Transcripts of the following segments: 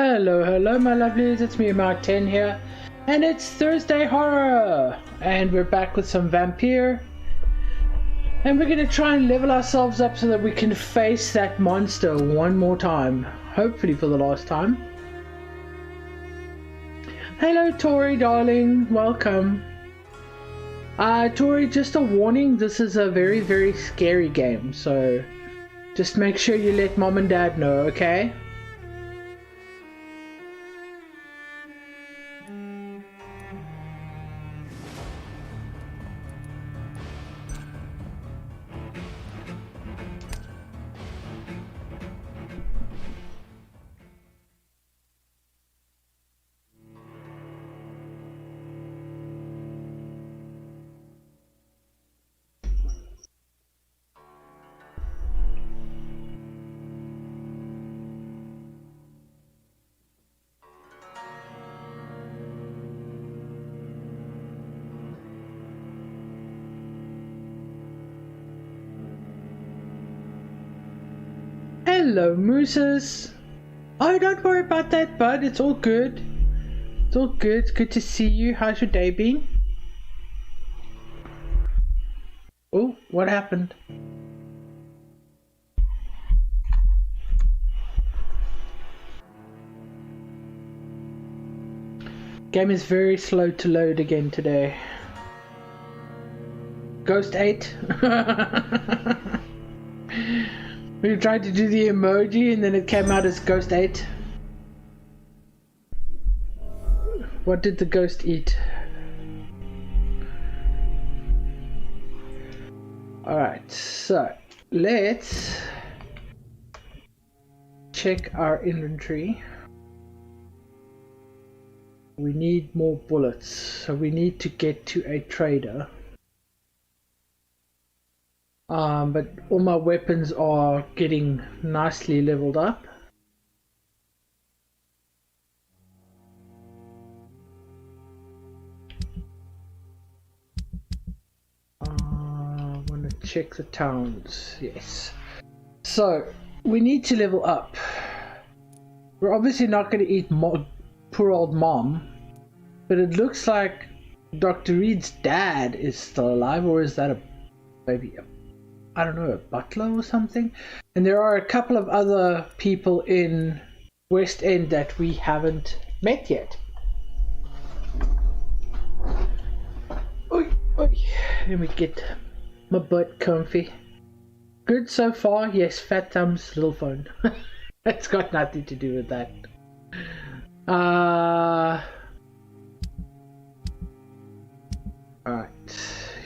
Hello, hello my lovelies, it's Miamao10 here, and it's Thursday Horror, and we're back with some Vampyr, and we're gonna try and level ourselves up so that we can face that monster one more time, hopefully for the last time. Hello Tori darling, welcome. Tori, just a warning, this is a very, very scary game, so just make sure you let mom and dad know, okay? Hello, mooses. Oh, don't worry about that, bud. It's all good. It's all good. It's good to see you. How's your day been? Oh, what happened? Game is very slow to load again today. Ghost 8. We tried to do the emoji and then it came out as Ghost 8. What did the ghost eat? Alright, so let's check our inventory. We need more bullets, so we need to get to a trader. But all my weapons are getting nicely leveled up. I want to check the towns. Yes. So we need to level up. We're obviously not going to eat poor old mom, but it looks like Dr. Reed's dad is still alive, or is that a maybe I don't know, a butler or something. And there are a couple of other people in West End that we haven't met yet. Oi, oi. Let me get my butt comfy. Good so far. Yes, Fat Thumb's little phone. It's got nothing to do with that. Alright.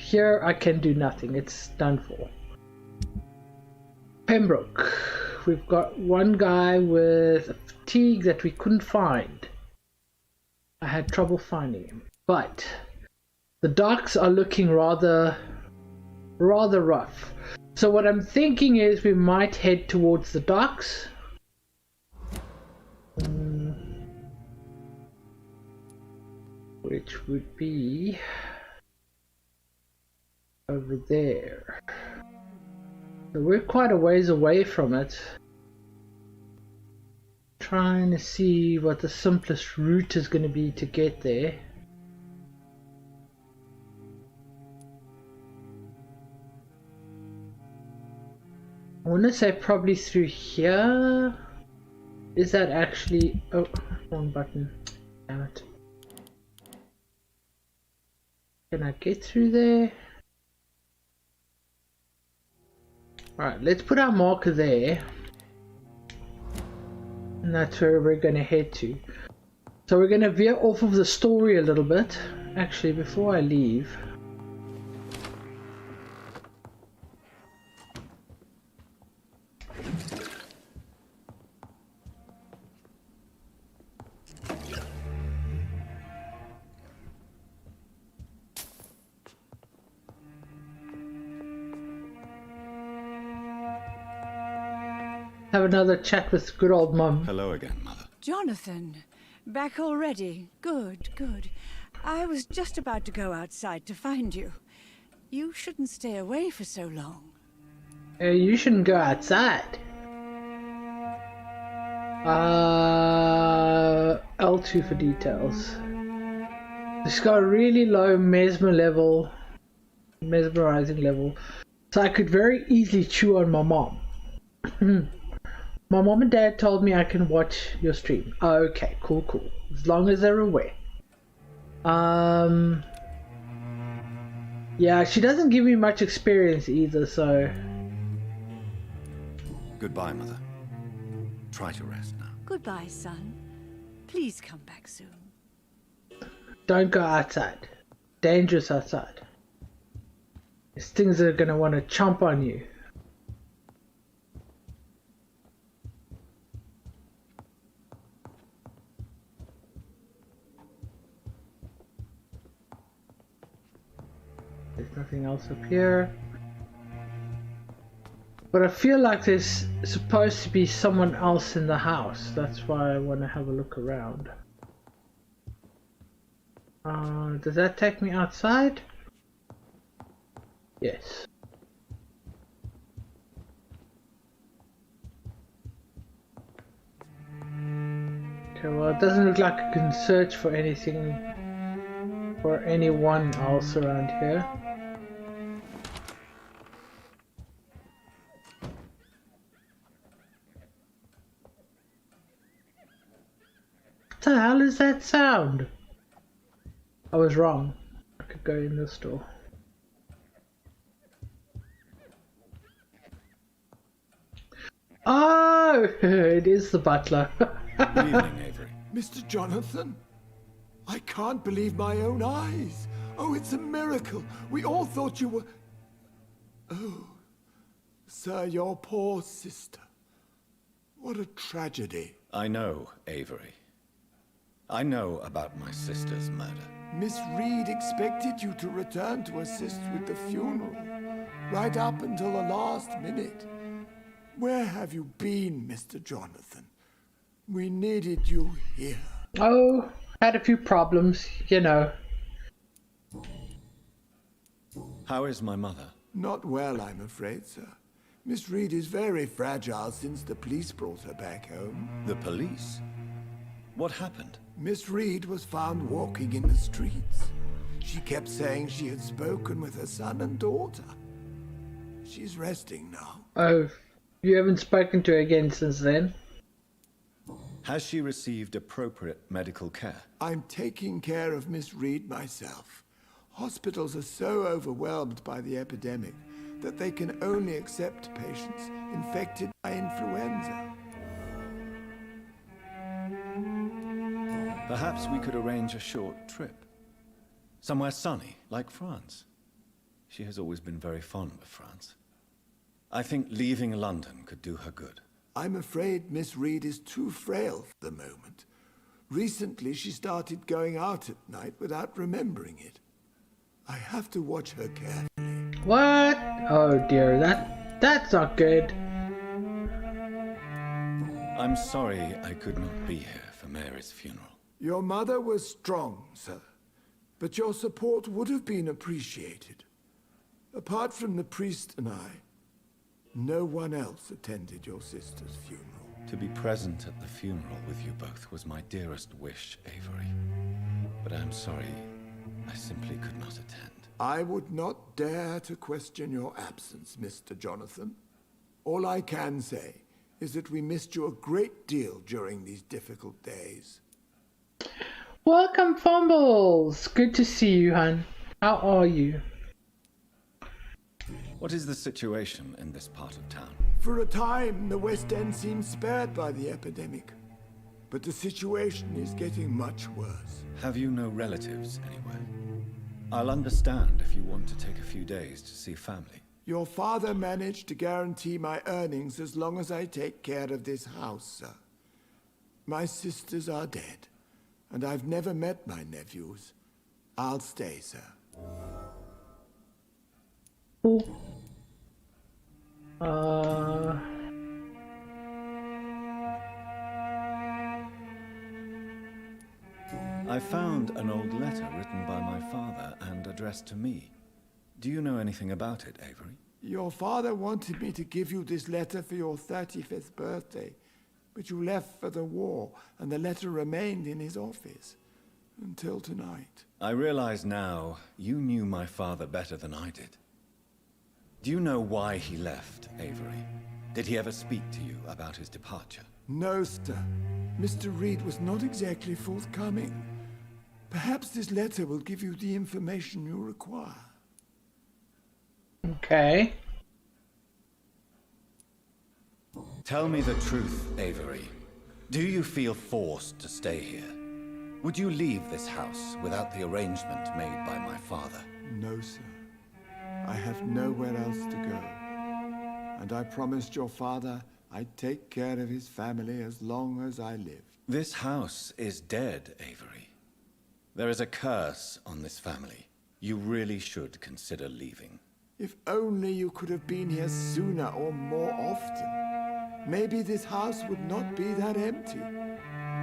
Here I can do nothing. It's done for. Pembroke. We've got one guy with a fatigue that we couldn't find. I had trouble finding him. But the docks are looking rather rough. So what I'm thinking is we might head towards the docks. Which would be over there. So we're quite a ways away from it. Trying to see what the simplest route is going to be to get there. I want to say probably through here. Is that actually... oh, wrong button. Damn it. Can I get through there? Alright, let's put our marker there. And that's where we're going to head to. So we're going to veer off of the story a little bit. Actually, before I leave... have another chat with good old mum. Hello again, Mother. Jonathan, back already? Good, good. I was just about to go outside to find you. You shouldn't stay away for so long. You shouldn't go outside. L2 for details. It's got a really low mesmerizing level. So I could very easily chew on my mom. My mom and dad told me I can watch your stream. Okay, cool. As long as they're aware. Yeah, she doesn't give me much experience either, so... Goodbye, Mother. Try to rest now. Goodbye, son. Please come back soon. Don't go outside. Dangerous outside. There's things that are gonna want to chomp on you. There's nothing else up here. But I feel like there's supposed to be someone else in the house. That's why I want to have a look around. Does that take me outside? Yes. Okay, well, it doesn't look like I can search for anything or anyone else around here. What the hell is that sound? I was wrong. I could go in this door. Oh, it is the butler. Good evening, Avery. Mr. Jonathan? I can't believe my own eyes. Oh, it's a miracle. We all thought you were... Oh, sir, your poor sister. What a tragedy. I know, Avery. I know about my sister's murder. Miss Reed expected you to return to assist with the funeral, right up until the last minute. Where have you been, Mr. Jonathan? We needed you here. Oh, had a few problems, you know. How is my mother? Not well, I'm afraid, sir. Miss Reed is very fragile since the police brought her back home. The police? What happened? Miss Reed was found walking in the streets. She kept saying she had spoken with her son and daughter. She's resting now. Oh, you haven't spoken to her again since then? Has she received appropriate medical care? I'm taking care of Miss Reed myself. Hospitals are so overwhelmed by the epidemic that they can only accept patients infected by influenza. Perhaps we could arrange a short trip. Somewhere sunny, like France. She has always been very fond of France. I think leaving London could do her good. I'm afraid Miss Reed is too frail for the moment. Recently, she started going out at night without remembering it. I have to watch her carefully. What? Oh dear, that's not good. I'm sorry I could not be here for Mary's funeral. Your mother was strong, sir, but your support would have been appreciated. Apart from the priest and I, no one else attended your sister's funeral. To be present at the funeral with you both was my dearest wish, Avery. But I'm sorry, I simply could not attend. I would not dare to question your absence, Mr. Jonathan. All I can say is that we missed you a great deal during these difficult days. Welcome, Fumbles! Good to see you, hun. How are you? What is the situation in this part of town? For a time, the West End seemed spared by the epidemic. But the situation is getting much worse. Have you no relatives anywhere? I'll understand if you want to take a few days to see family. Your father managed to guarantee my earnings as long as I take care of this house, sir. My sisters are dead, and I've never met my nephews. I'll stay, sir. Cool. I found an old letter written by my father and addressed to me. Do you know anything about it, Avery? Your father wanted me to give you this letter for your 35th birthday, but you left for the war, and the letter remained in his office. Until tonight. I realize now you knew my father better than I did. Do you know why he left, Avery? Did he ever speak to you about his departure? No, sir. Mr. Reed was not exactly forthcoming. Perhaps this letter will give you the information you require. Okay. Tell me the truth, Avery. Do you feel forced to stay here? Would you leave this house without the arrangement made by my father? No, sir. I have nowhere else to go. And I promised your father I'd take care of his family as long as I lived. This house is dead, Avery. There is a curse on this family. You really should consider leaving. If only you could have been here sooner or more often. Maybe this house would not be that empty.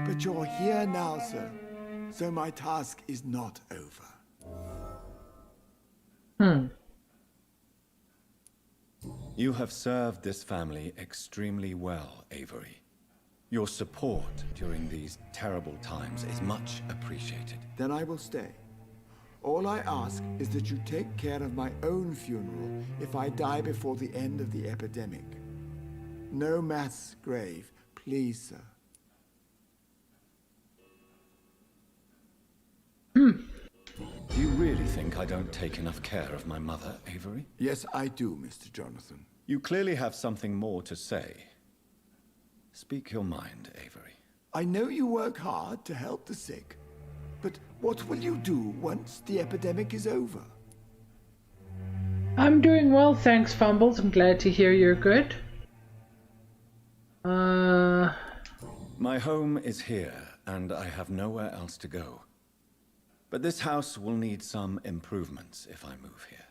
But you're here now, sir. So my task is not over. You have served this family extremely well, Avery. Your support during these terrible times is much appreciated. Then I will stay. All I ask is that you take care of my own funeral if I die before the end of the epidemic. No mass grave, please, sir. Do you really think I don't take enough care of my mother, Avery? Yes, I do, Mr. Jonathan. You clearly have something more to say. Speak your mind, Avery. I know you work hard to help the sick, but what will you do once the epidemic is over? I'm doing well, thanks, Fumbles. I'm glad to hear you're good. My home is here, and I have nowhere else to go. But this house will need some improvements if I move here.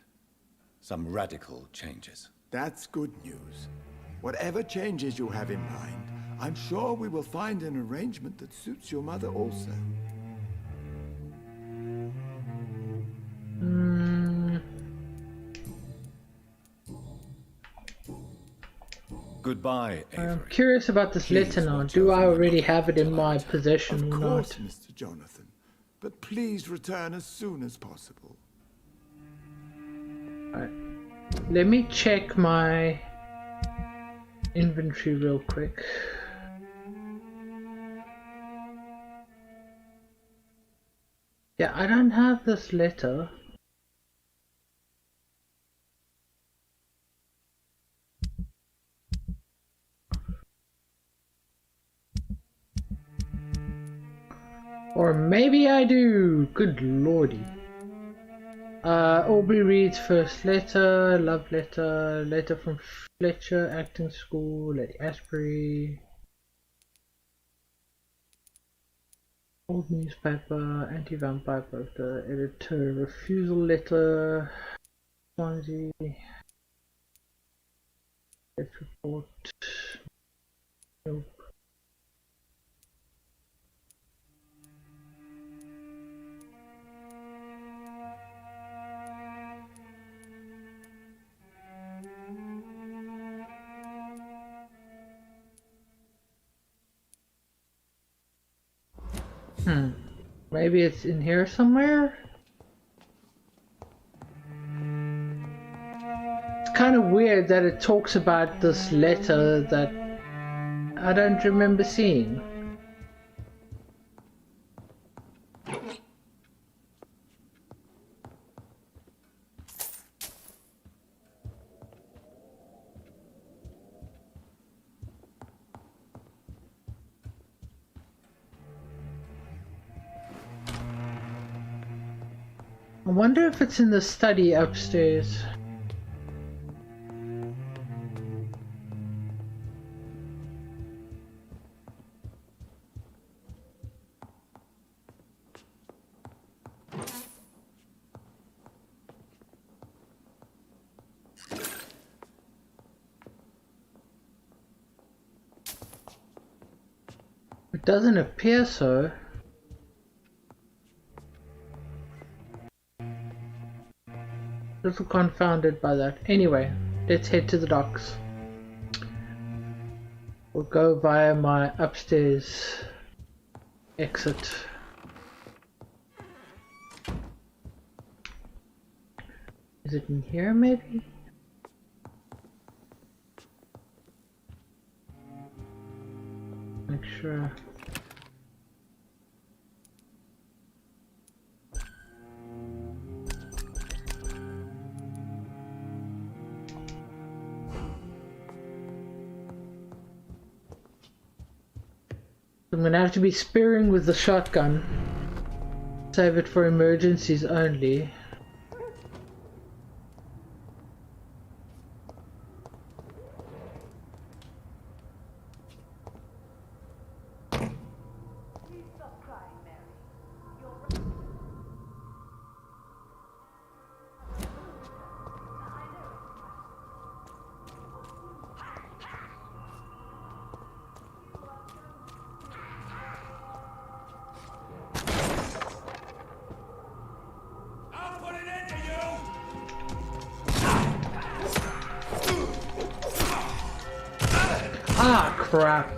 Some radical changes. That's good news. Whatever changes you have in mind, I'm sure we will find an arrangement that suits your mother also. Goodbye, Avery. I'm curious about this letter now. Do I already have it in my possession or Of course, not? Mr. Jonathan. But please return as soon as possible. Alright. Let me check my inventory real quick. Yeah, I don't have this letter. Or maybe I do. Good lordy. Aubrey reads first letter, love letter, letter from Fletcher, acting school, Lady Asprey. Old newspaper, anti-vampire poster, editor, refusal letter, Swansea, death report, nope. Maybe it's in here somewhere? It's kind of weird that it talks about this letter that I don't remember seeing. I wonder if it's in the study upstairs. It doesn't appear so. A little confounded by that. Anyway, let's head to the docks. We'll go via my upstairs exit. Is it in here maybe? Make sure. I'm gonna have to be sparing with the shotgun. Save it for emergencies only. Ah, crap.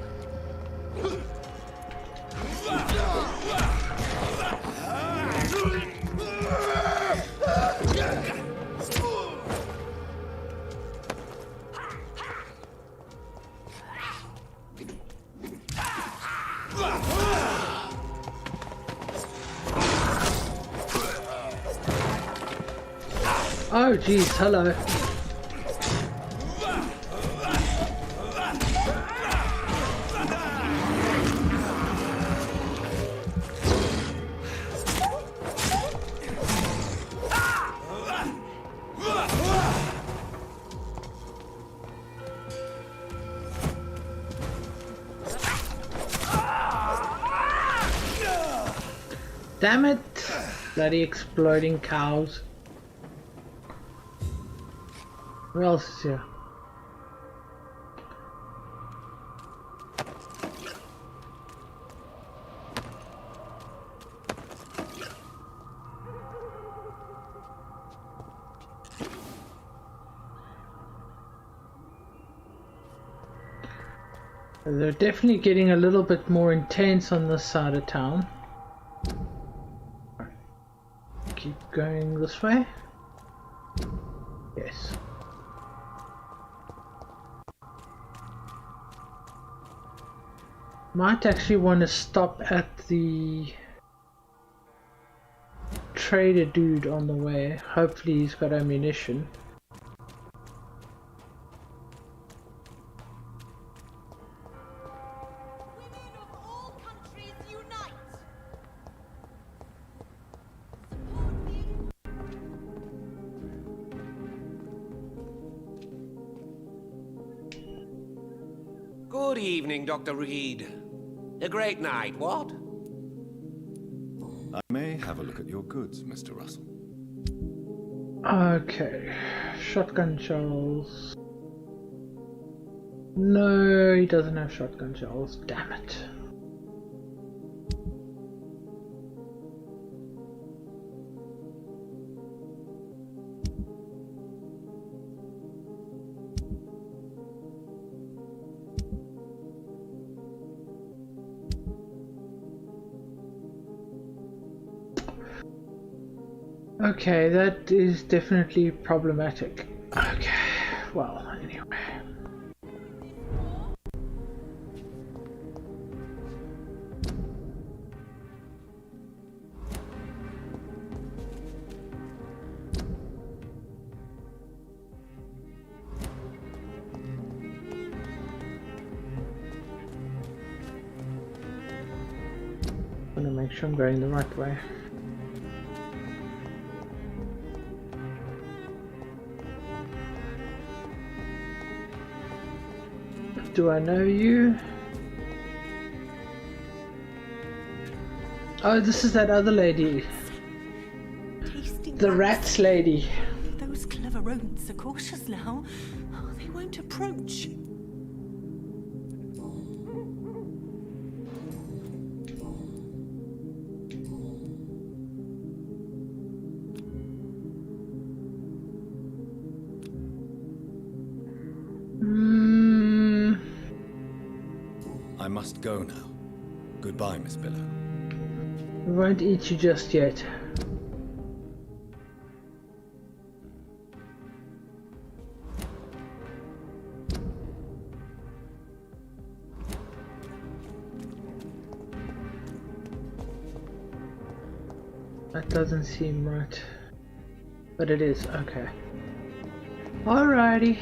Oh, geez, hello. Damn it! Bloody exploding cows. Who else is here? They're definitely getting a little bit more intense on this side of town. Keep going this way. Yes. Might actually want to stop at the trader dude on the way. Hopefully he's got ammunition. Good evening, Dr. Reed. A great night, what? I may have a look at your goods, Mr. Russell. Okay. Shotgun shells. No, he doesn't have shotgun shells. Damn it. Okay, that is definitely problematic. Okay, well, anyway. I'm gonna make sure I'm going the right way. Do I know you? Oh, this is that other lady. The rats lady. Those clever rodents are cautious now. Oh, they won't approach. I must go now. Goodbye, Miss Billow. We won't eat you just yet. That doesn't seem right. But it is, okay. Alrighty.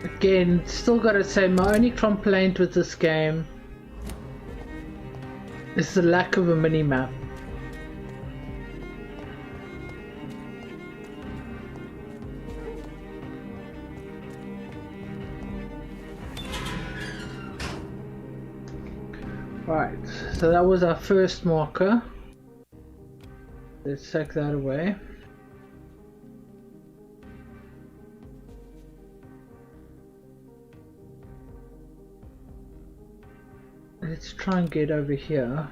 Again, still gotta say, my only complaint with this game is the lack of a mini-map. Right, so that was our first marker. Let's take that away. Let's try and get over here.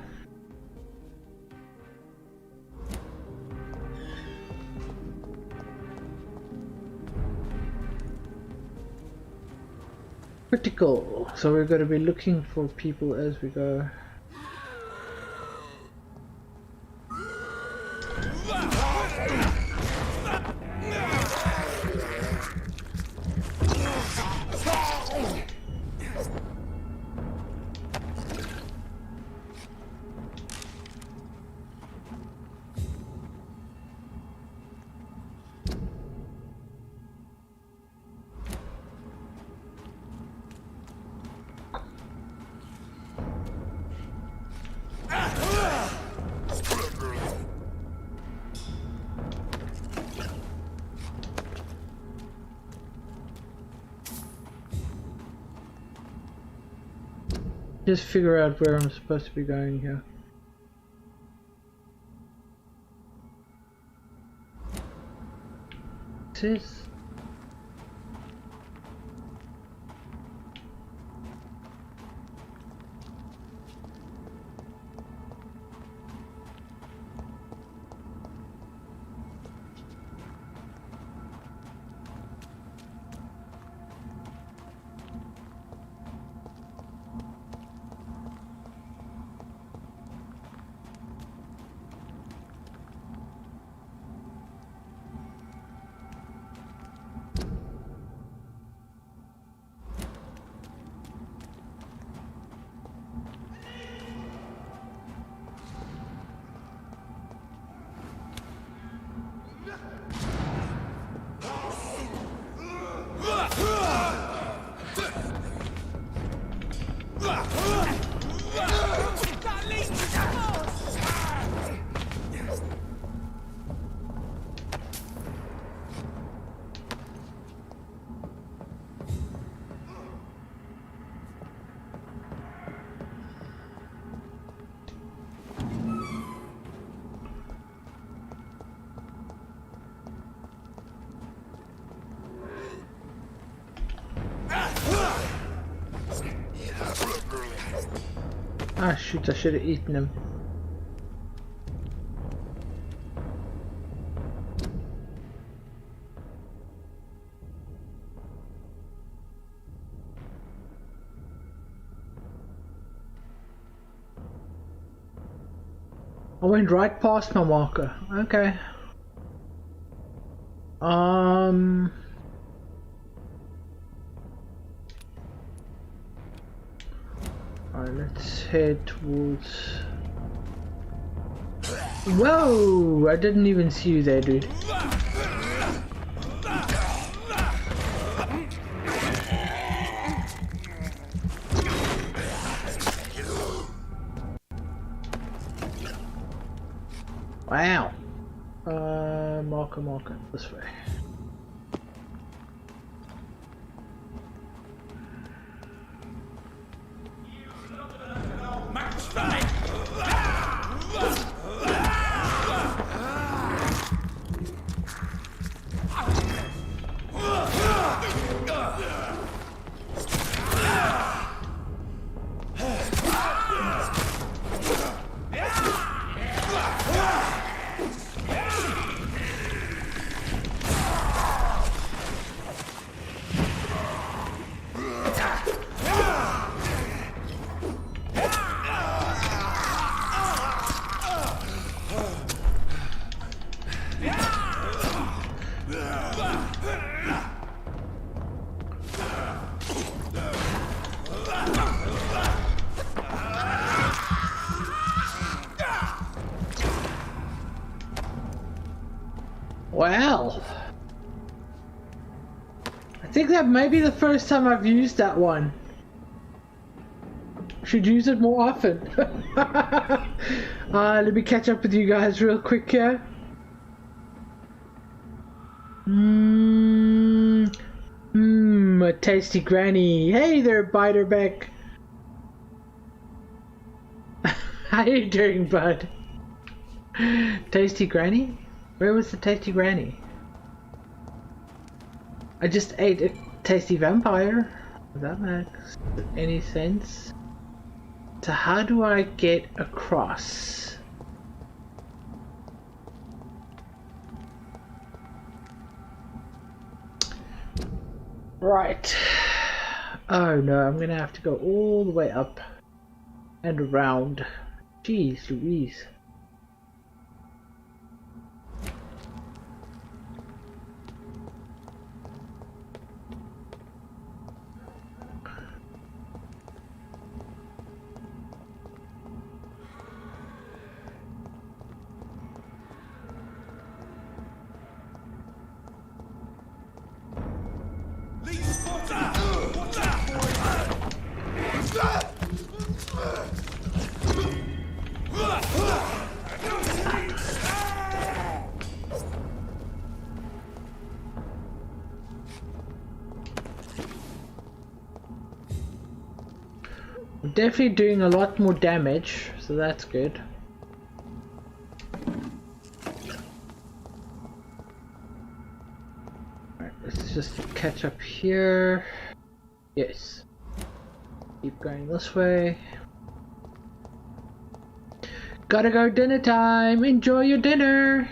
Critical. So we're going to be looking for people as we go. Just figure out where I'm supposed to be going here. This. Ah shoot, I should have eaten him. I went right past my marker. Okay. Alright, let's head towards... Whoa! I didn't even see you there, dude. Wow! Marker, this way. Well, I think that may be the first time I've used that one. Should use it more often. Let me catch up with you guys real quick here. A tasty granny. Hey there, Biterbeck. How you doing, bud? Tasty granny? Where was the tasty granny? I just ate a tasty vampire. Does that make any sense? So how do I get across? Right. Oh no, I'm gonna have to go all the way up and around. Jeez Louise. I'm definitely doing a lot more damage, so that's good. Alright, let's just catch up here. Yes. Keep going this way. Gotta go, dinner time! Enjoy your dinner!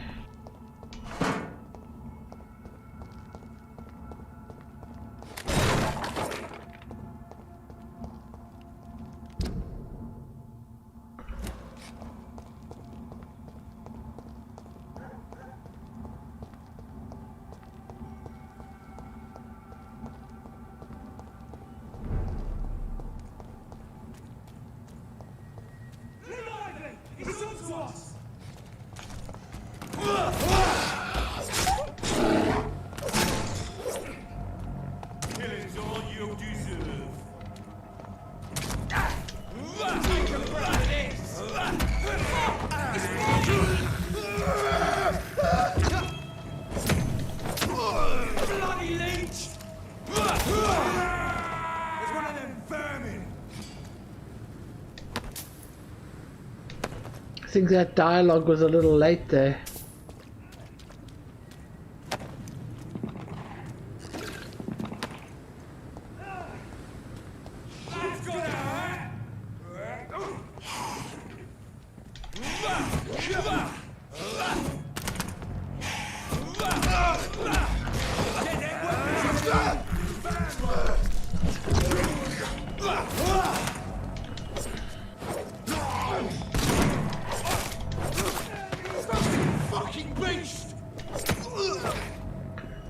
I think that dialogue was a little late there.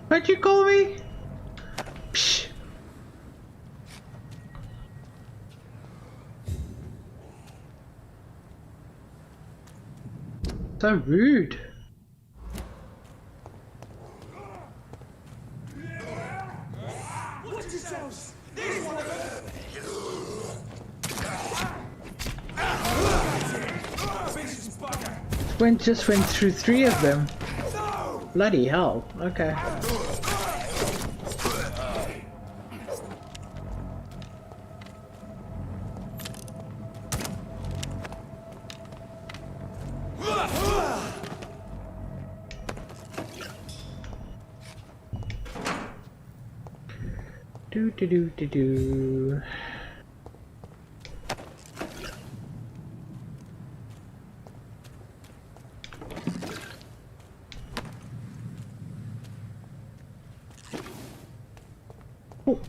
What'd you call me? Psh. So rude. Just went through 3 of them. Bloody hell. Okay. Do. Oh.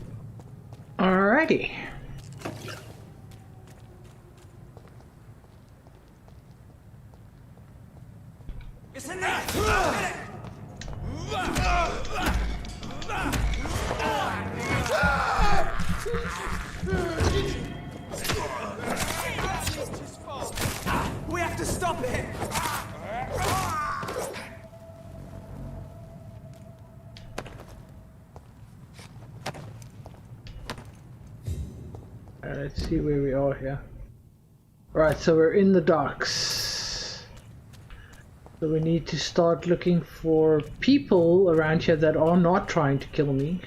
Alrighty. It's in there! We have to stop it! let's see where we are here. Right, so we're in the docks. So we need to start looking for people around here that are not trying to kill me.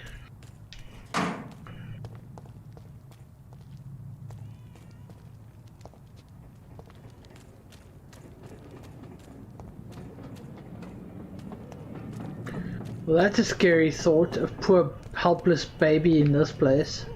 Well, that's a scary thought, a poor helpless baby in this place.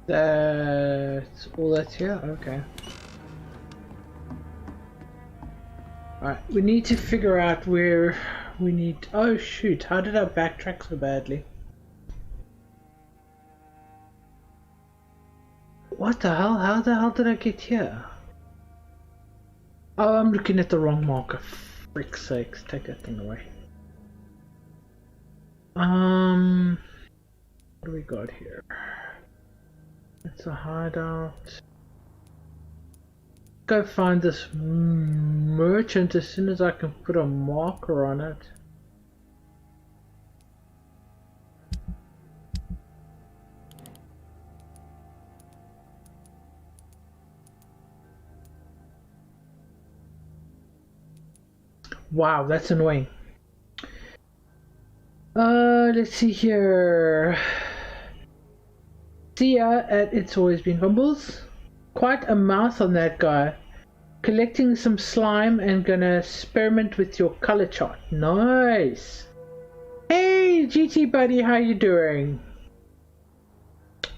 That's all that's here? Okay. Alright, we need to figure out where we need... Oh shoot, how did I backtrack so badly? What the hell? How the hell did I get here? Oh, I'm looking at the wrong marker. Frick's sakes, take that thing away. What do we got here? It's a hideout. Go find this merchant as soon as I can put a marker on it. Wow, that's annoying. Let's see here. See ya at It's Always Been Fumbles. Quite a mouth on that guy. Collecting some slime and gonna experiment with your color chart. Nice. Hey GT buddy, how you doing?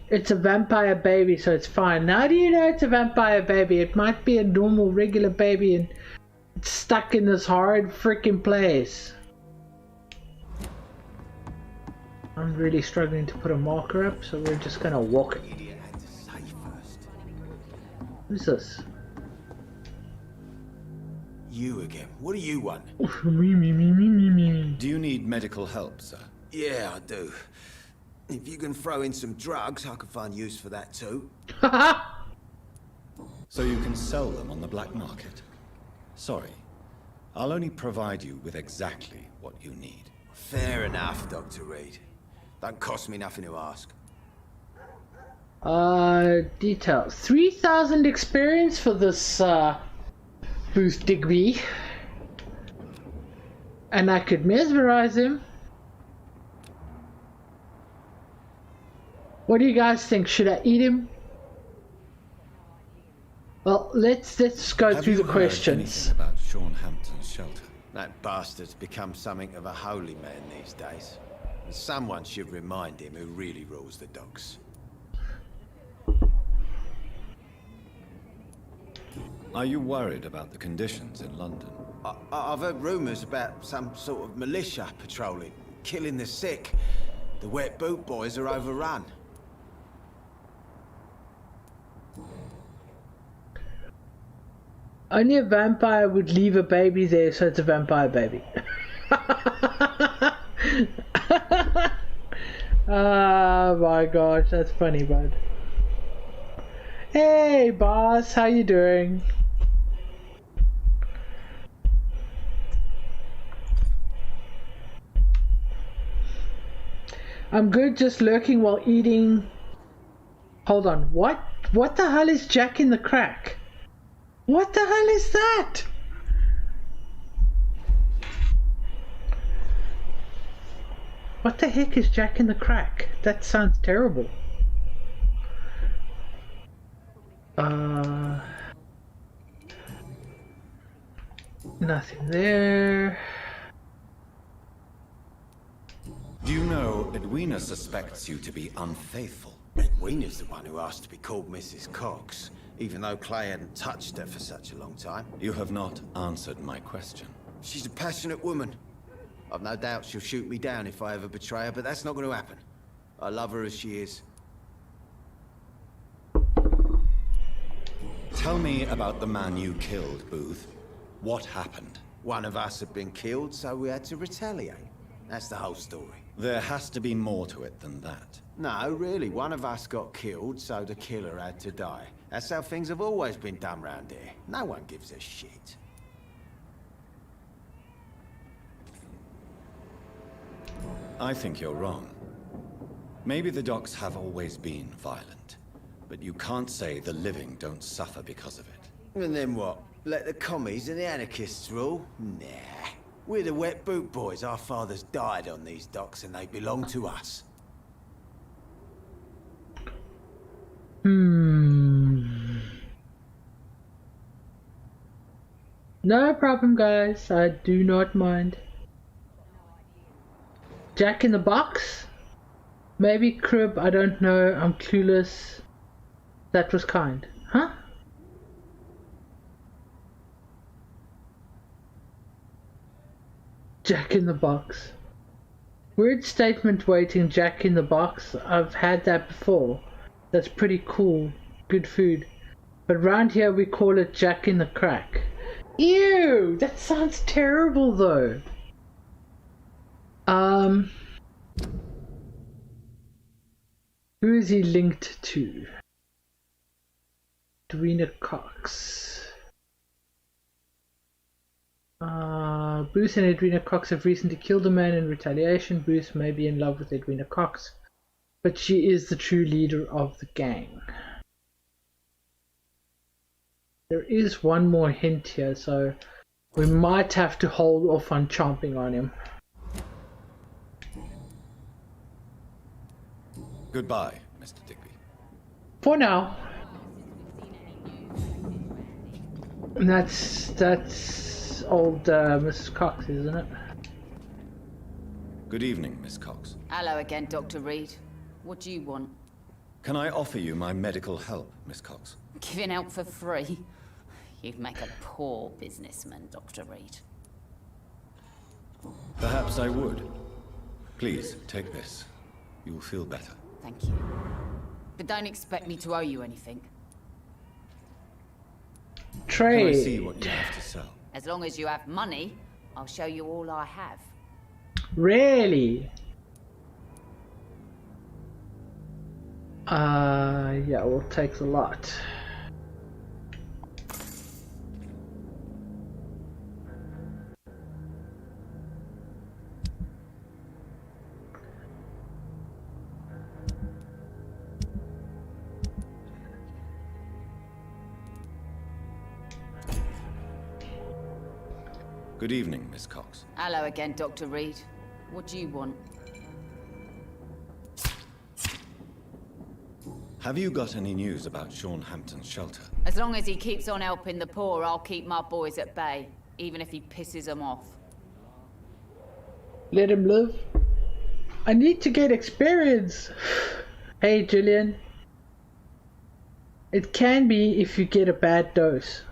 It's a vampire baby, so it's fine. How do you know it's a vampire baby? It might be a normal regular baby and it's stuck in this horrid freaking place. I'm really struggling to put a marker up, so we're just gonna walk it. Who's this? You again. What do you want? Me. Do you need medical help, sir? Yeah, I do. If you can throw in some drugs, I can find use for that too. So you can sell them on the black market? Sorry, I'll only provide you with exactly what you need. Fair enough, Dr. Reed. Don't cost me nothing to ask. Details. 3,000 experience for this, Booth Digby. And I could mesmerize him. What do you guys think? Should I eat him? Well, let's go through the questions. Have you heard anything about Sean Hampton's shelter? That bastard's become something of a holy man these days. And someone should remind him who really rules the docks. Are you worried about the conditions in London? I've heard rumours about some sort of militia patrolling, killing the sick. The wet boot boys are overrun. Only a vampire would leave a baby there, so it's a vampire baby. Oh my gosh, that's funny, bud. Hey boss, how you doing? I'm good, just lurking while eating. Hold on, what? What the hell is Jack in the Crack? What the hell is that? What the heck is Jack in the Crack? That sounds terrible. Nothing there. Do you know Edwina suspects you to be unfaithful? Weena's the one who asked to be called Mrs. Cox, even though Clay hadn't touched her for such a long time. You have not answered my question. She's a passionate woman. I've no doubt she'll shoot me down if I ever betray her, but that's not going to happen. I love her as she is. Tell me about the man you killed, Booth. What happened? One of us had been killed, so we had to retaliate. That's the whole story. There has to be more to it than that. No, really, one of us got killed, so the killer had to die. That's how things have always been done round here. No one gives a shit. I think you're wrong. Maybe the docks have always been violent, but you can't say the living don't suffer because of it. And then what? Let the commies and the anarchists rule? Nah. We're the wet boot boys. Our fathers died on these docks and they belong to us. No problem, guys. I do not mind. Jack in the Box? Maybe Crib, I don't know. I'm clueless. That was kind. Huh? Jack in the Box. Weird statement waiting, Jack in the Box. I've had that before. That's pretty cool. Good food. But round here we call it Jack in the Crack. Ew! That sounds terrible though. Who is he linked to? Edwina Cox. Bruce and Edwina Cox have recently killed a man in retaliation. Bruce may be in love with Edwina Cox, but she is the true leader of the gang. There is one more hint here, so we might have to hold off on chomping on him. Goodbye, Mr. Digby. For now. And that's old Mrs. Cox, isn't it? Good evening, Miss Cox. Hello again, Dr. Reed. What do you want? Can I offer you my medical help, Miss Cox? Giving out for free? You'd make a poor businessman, Dr. Reed. Perhaps I would. Please, take this. You'll feel better. Thank you. But don't expect me to owe you anything. Trade. Can I see what you have to sell? As long as you have money, I'll show you all I have. Really? Yeah, well, it takes a lot. Good evening, Miss Cox. Hello again, Dr. Reed. What do you want? Have you got any news about Sean Hampton's shelter? As long as he keeps on helping the poor, I'll keep my boys at bay, even if he pisses them off. Let him live. I need to get experience. Hey, Julian. It can be if you get a bad dose.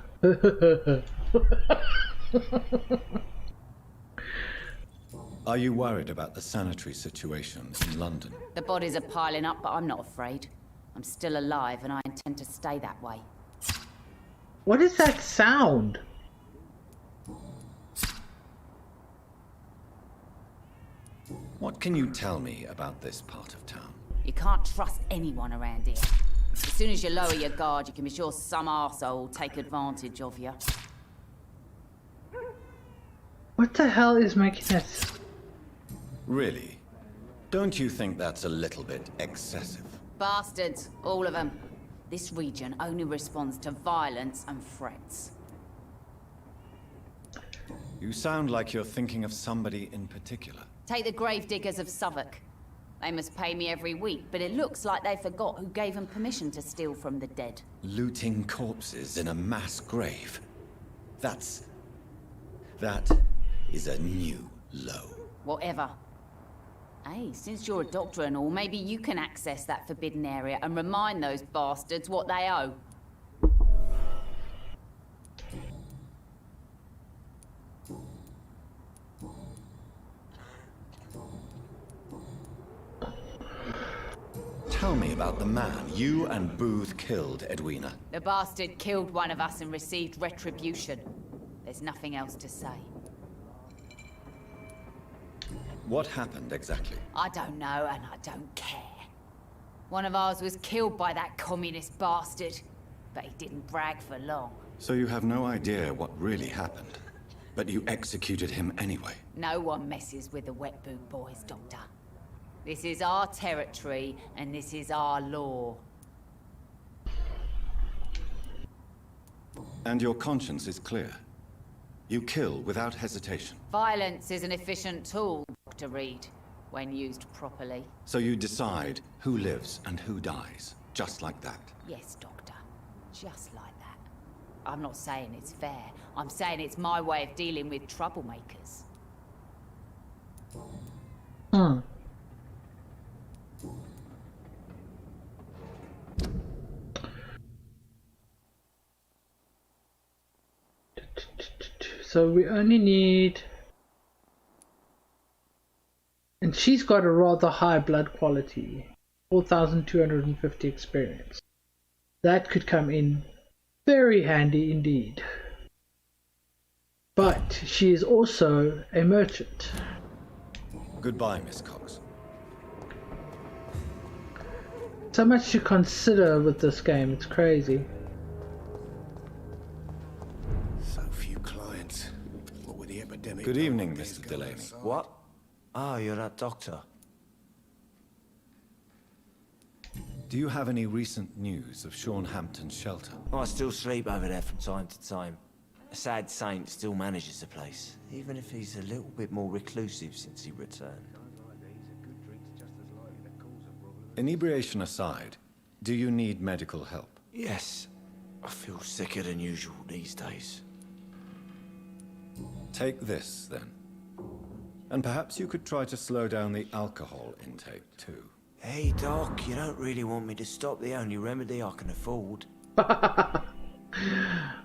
Are you worried about the sanitary situation in London? The bodies are piling up, but I'm not afraid. I'm still alive, and I intend to stay that way. What is that sound? What can you tell me about this part of town? You can't trust anyone around here. As soon as you lower your guard, you can be sure some arsehole will take advantage of you. What the hell is making it? Really? Don't you think that's a little bit excessive? Bastards, all of them. This region only responds to violence and threats. You sound like you're thinking of somebody in particular. Take the gravediggers of Southwark. They must pay me every week, but it looks like they forgot who gave them permission to steal from the dead. Looting corpses in a mass grave. That is a new low. Whatever. Hey, since you're a doctor and all, maybe you can access that forbidden area and remind those bastards what they owe. Tell me about the man you and Booth killed, Edwina. The bastard killed one of us and received retribution. There's nothing else to say. What happened exactly? I don't know and I don't care. One of ours was killed by that communist bastard, but he didn't brag for long. So you have no idea what really happened, but you executed him anyway. No one messes with the wet boot boys, Doctor. This is our territory and this is our law. And your conscience is clear. You kill without hesitation. Violence is an efficient tool, Dr. Reed, when used properly. So you decide who lives and who dies, just like that. Yes, Doctor. Just like that. I'm not saying it's fair. I'm saying it's my way of dealing with troublemakers. Hmm. So we only need, and she's got a rather high blood quality, 4,250 experience. That could come in very handy indeed. But she is also a merchant. Goodbye, Miss Cox. So much to consider with this game, it's crazy. So few clients. What with the epidemic? Good evening, Mr. Delaney. What? Oh, you're that doctor. Do you have any recent news of Sean Hampton's shelter? I still sleep over there from time to time. A sad saint still manages the place, even if he's a little bit more reclusive since he returned. Inebriation aside, do you need medical help? Yes, I feel sicker than usual these days. Take this, then. And perhaps you could try to slow down the alcohol intake, too. Hey, Doc, you don't really want me to stop the only remedy I can afford.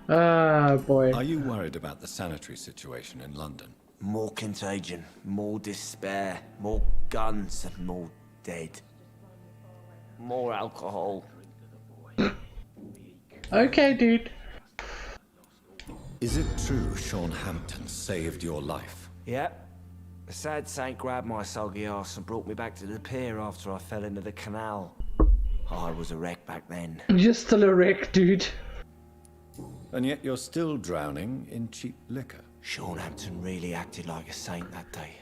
Ah, boy. Are you worried about the sanitary situation in London? More contagion, more despair, more guns and more dead. More alcohol. Okay, dude. Is it true Sean Hampton saved your life? Yep. The sad saint grabbed my soggy ass and brought me back to the pier after I fell into the canal. I was a wreck back then. You're still a wreck, dude. And yet you're still drowning in cheap liquor. Sean Hampton really acted like a saint that day.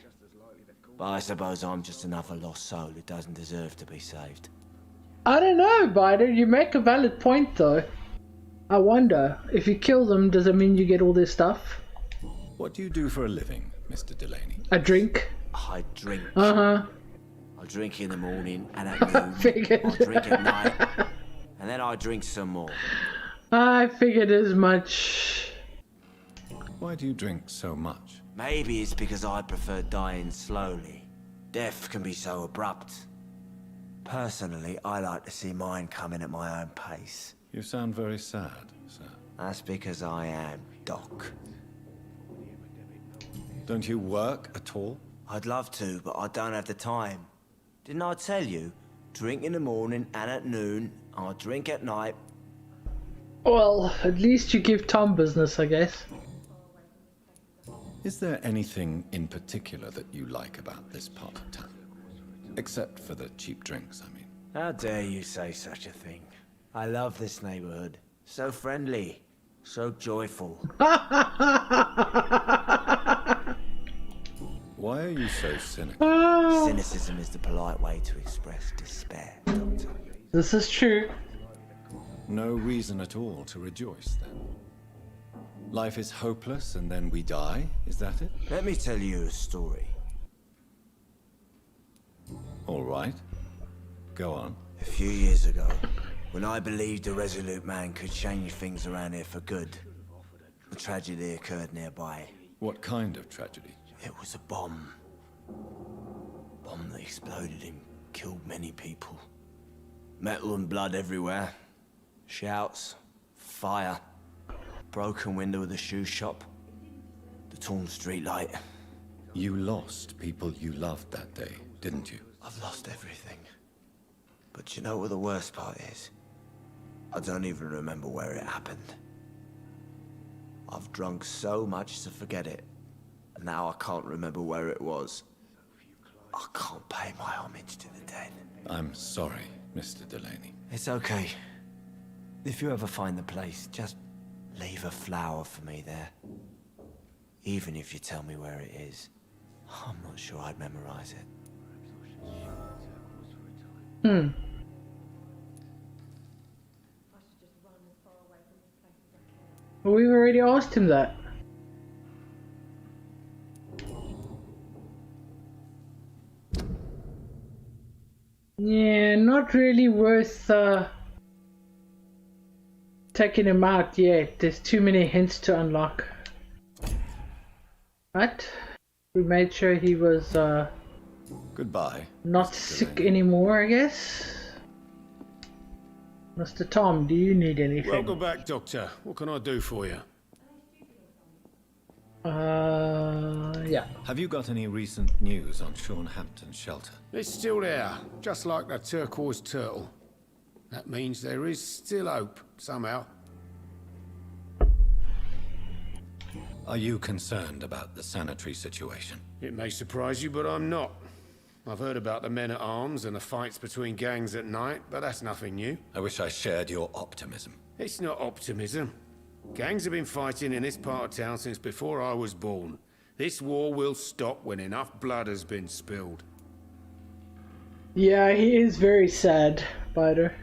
But I suppose I'm just another lost soul who doesn't deserve to be saved. I don't know, Bider. You make a valid point, though. I wonder, if you kill them, does it mean you get all their stuff? What do you do for a living, Mr. Delaney? A drink? I drink. Uh-huh. I drink in the morning and at noon. Figured. I drink at night. And then I drink some more. I figured as much. Why do you drink so much? Maybe it's because I prefer dying slowly. Death can be so abrupt. Personally, I like to see mine coming at my own pace. You sound very sad, sir. That's because I am, Doc. Don't you work at all? I'd love to, but I don't have the time. Didn't I tell you? Drink in the morning and at noon. I drink at night. Well, at least you give Tom business, I guess. Is there anything in particular that you like about this part of town? Except for the cheap drinks, I mean. How dare you say such a thing? I love this neighborhood. So friendly. So joyful. Why are you so cynical? Cynicism is the polite way to express despair, Doctor. This is true. No reason at all to rejoice, then. Life is hopeless and then we die, is that it? Let me tell you a story. All right. Go on. A few years ago, when I believed a resolute man could change things around here for good, a tragedy occurred nearby. What kind of tragedy? It was a bomb. bomb that exploded and killed many people. Metal and blood everywhere. Shouts, fire, broken window of the shoe shop, the torn street light. You lost people you loved that day, didn't you? I've lost everything. But you know what the worst part is? I don't even remember where it happened. I've drunk so much to forget it, and now I can't remember where it was. I can't pay my homage to the dead. I'm sorry, Mr. Delaney. It's okay. If you ever find the place, just leave a flower for me there. Even if you tell me where it is, I'm not sure I'd memorize it. Well, we've already asked him that. Yeah, not really worth taking him out yet. There's too many hints to unlock. But we made sure he was Goodbye. not Mr. sick Delaney. anymore, I guess. Mr. Tom, do you need anything? Welcome back, Doctor. What can I do for you? Yeah. Have you got any recent news on Sean Hampton's shelter? It's still there, just like the turquoise turtle. That means there is still hope, somehow. Are you concerned about the sanitary situation? It may surprise you, but I'm not. I've heard about the men-at-arms and the fights between gangs at night, but that's nothing new. I wish I shared your optimism. It's not optimism. Gangs have been fighting in this part of town since before I was born. This war will stop when enough blood has been spilled. Yeah, he is very sad, Biter.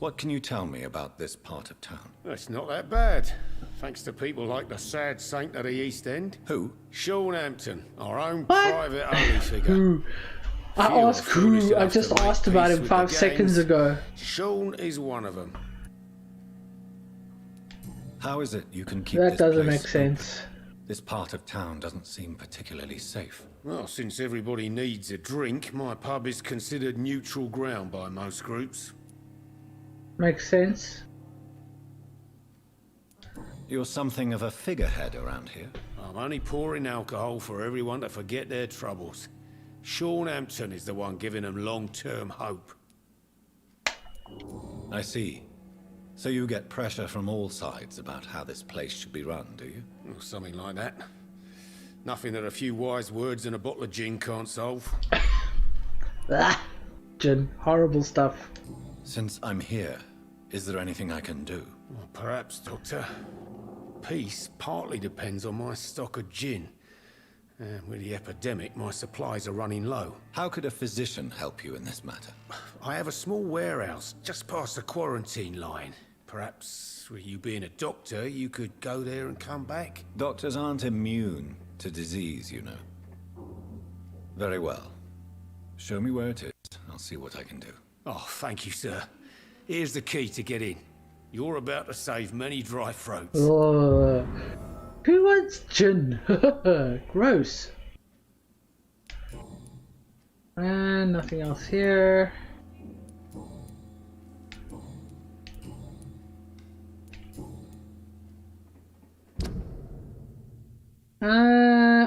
What can you tell me about this part of town? It's not that bad, thanks to people like the sad saint of the East End. Who? Sean Hampton, our own What? private holy figure. Who? I Few are asked foolish who. I enough to just make asked about peace him with 5 the seconds gangs. ago. Sean is one of them. How is it you can keep That this doesn't place make sense. open? This part of town doesn't seem particularly safe. Well, since everybody needs a drink, my pub is considered neutral ground by most groups. Makes sense. You're something of a figurehead around here. I'm only pouring alcohol for everyone to forget their troubles. Sean Hampton is the one giving them long-term hope. I see. So you get pressure from all sides about how this place should be run, do you? Or something like that. Nothing that a few wise words and a bottle of gin can't solve. Ah, Jin, horrible stuff. Since I'm here, is there anything I can do? Well, perhaps, Doctor. Peace partly depends on my stock of gin. And with the epidemic, my supplies are running low. How could a physician help you in this matter? I have a small warehouse just past the quarantine line. Perhaps, with you being a doctor, you could go there and come back? Doctors aren't immune to disease, you know. Very well. Show me where it is. I'll see what I can do. Oh, thank you, sir. Here's the key to get in. You're about to save many dry throats. Oh, who wants gin? Gross. And nothing else here.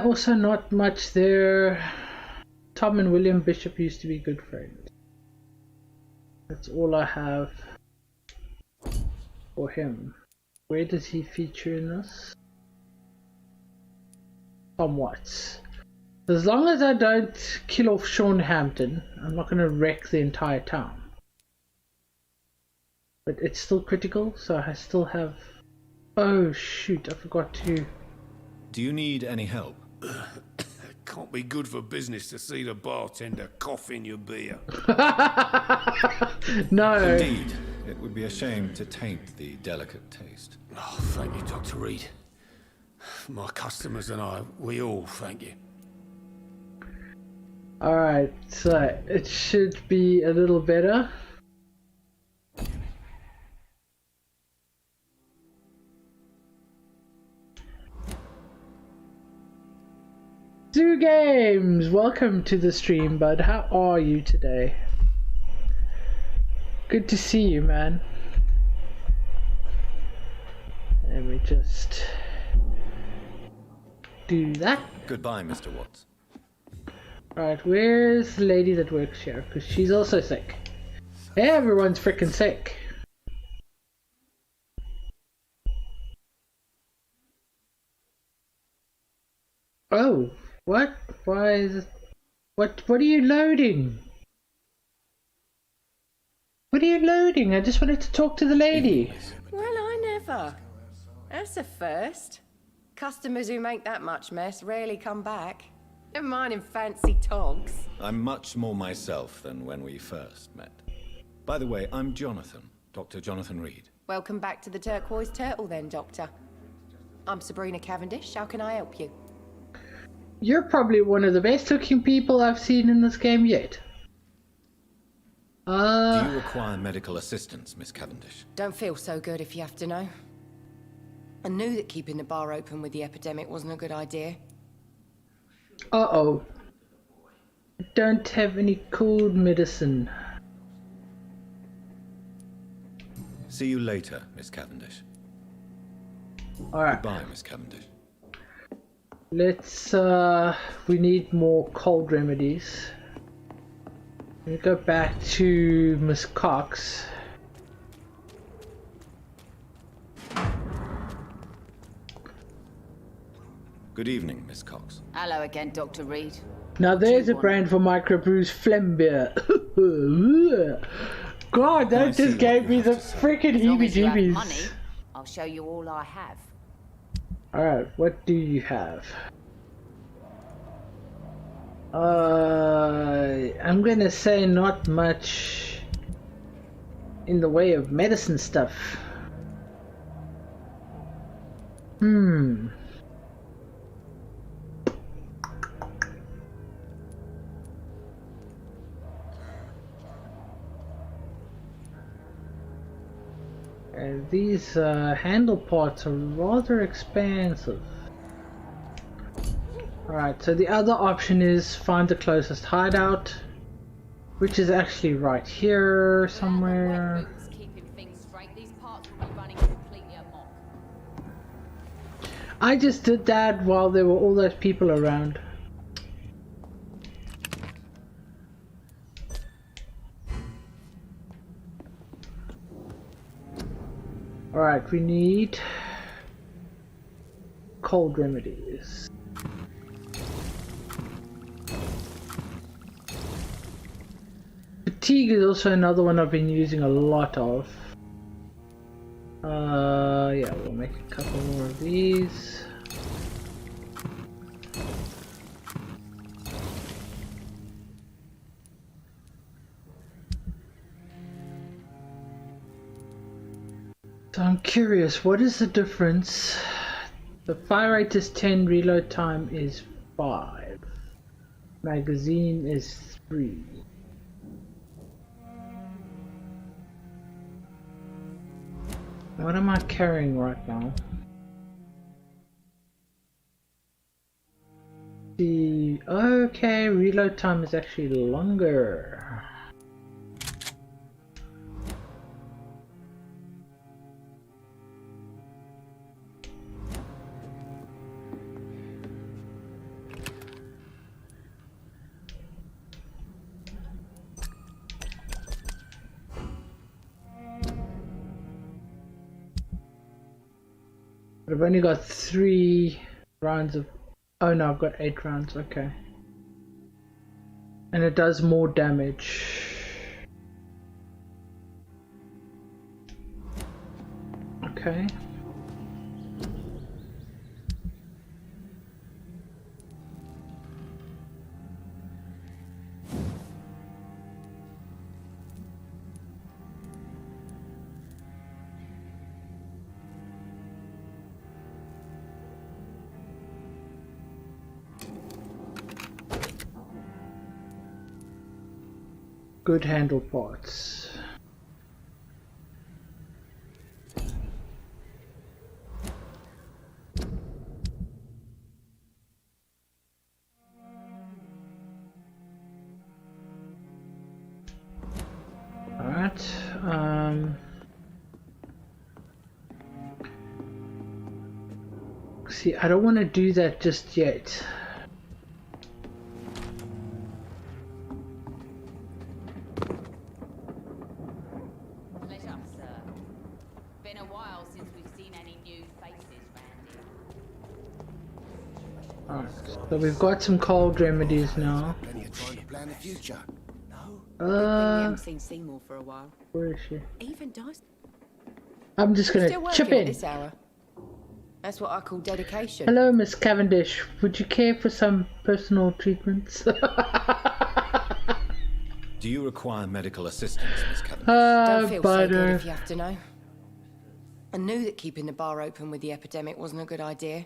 Also not much there. Tom and William Bishop used to be good friends. That's all I have for him. Where does he feature in this? Somewhat. As long as I don't kill off Sean Hampton, I'm not going to wreck the entire town. But it's still critical, so I still have... Oh shoot, I forgot to... Do you need any help? Can't be good for business to see the bartender cough in your beer. No! Indeed. It would be a shame to taint the delicate taste. Oh, thank you, Dr. Reed. My customers and I, we all thank you. Alright, so it should be a little better. Zoo Games, welcome to the stream, bud. How are you today? Good to see you, man. Let me just do that. Goodbye, Mr. Watts. Right, where's the lady that works here? Because she's also sick. Everyone's freaking sick. Oh, what? Why is it? What are you loading? What are you loading? I just wanted to talk to the lady. Well, I never. That's a first. Customers who make that much mess rarely come back. Never mind in fancy togs. I'm much more myself than when we first met. By the way, I'm Jonathan, Dr. Jonathan Reed. Welcome back to the Turquoise Turtle then, Doctor. I'm Sabrina Cavendish. How can I help you? You're probably one of the best looking people I've seen in this game yet. Do you require medical assistance, Miss Cavendish? Don't feel so good if you have to know. I knew that keeping the bar open with the epidemic wasn't a good idea. Uh-oh. I don't have any cold medicine. See you later, Miss Cavendish. Alright. Goodbye, Miss Cavendish. Let's, we need more cold remedies. Let me go back to Miss Cox. Good evening, Miss Cox. Hello again, Dr. Reed. Now there's a want? brand for microbrews Flembeer. God, I that see just what gave you me have the to say. freaking As long as you have heebie-jeebies. money, I'll show you all I have. Alright, what do you have? I'm gonna say not much in the way of medicine stuff. And these handle parts are rather expensive. Alright, so the other option is find the closest hideout, which is actually right here somewhere. Keeping things straight, these parts will be running completely amok. I just did that while there were all those people around. Alright, we need cold remedies. Fatigue is also another one I've been using a lot of. Yeah, we'll make a couple more of these. So I'm curious, what is the difference? The fire rate is 10, reload time is 5. Magazine is 3. What am I carrying right now? Okay, reload time is actually longer. But I've only got 3 rounds of... Oh no, I've got 8 rounds, okay. And it does more damage. Okay. Good handle parts. See, I don't want to do that just yet. Pleasure, sir. Been a while since we've seen any new faces round here. Alright, so we've got some cold remedies now. Plenty of time to plan the future. We haven't seen Seymour for a while. Where is she? Even does. I'm just Still gonna working chip at in. this hour. That's what I call dedication. Hello, Miss Cavendish. Would you care for some personal treatments? Do you require medical assistance, Miss Cavendish? Don't feel so good butter. if you have to know. I knew that keeping the bar open with the epidemic wasn't a good idea.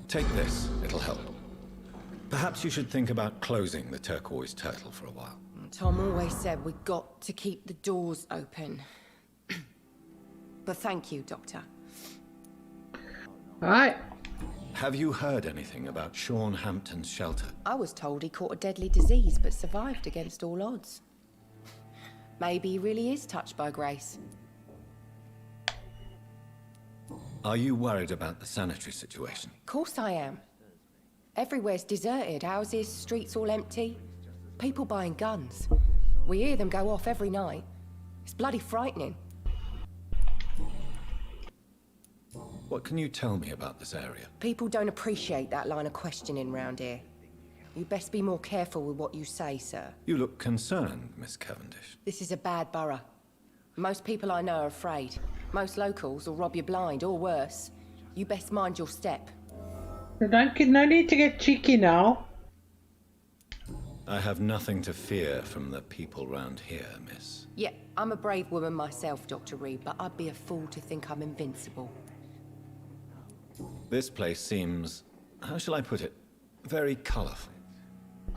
Take this, it'll help. Perhaps you should think about closing the Turquoise Turtle for a while. Tom always said we've got to keep the doors open. But thank you, Doctor. Alright. Have you heard anything about Sean Hampton's shelter? I was told he caught a deadly disease but survived against all odds. Maybe he really is touched by grace. Are you worried about the sanitary situation? Of course I am. Everywhere's deserted. Houses, streets all empty. People buying guns. We hear them go off every night. It's bloody frightening. What can you tell me about this area? People don't appreciate that line of questioning round here. You best be more careful with what you say, sir. You look concerned, Miss Cavendish. This is a bad borough. Most people I know are afraid. Most locals will rob you blind, or worse. You best mind your step. No need to get cheeky now. I have nothing to fear from the people round here, miss. Yeah, I'm a brave woman myself, Dr. Reed, but I'd be a fool to think I'm invincible. This place seems, how shall I put it, very colourful.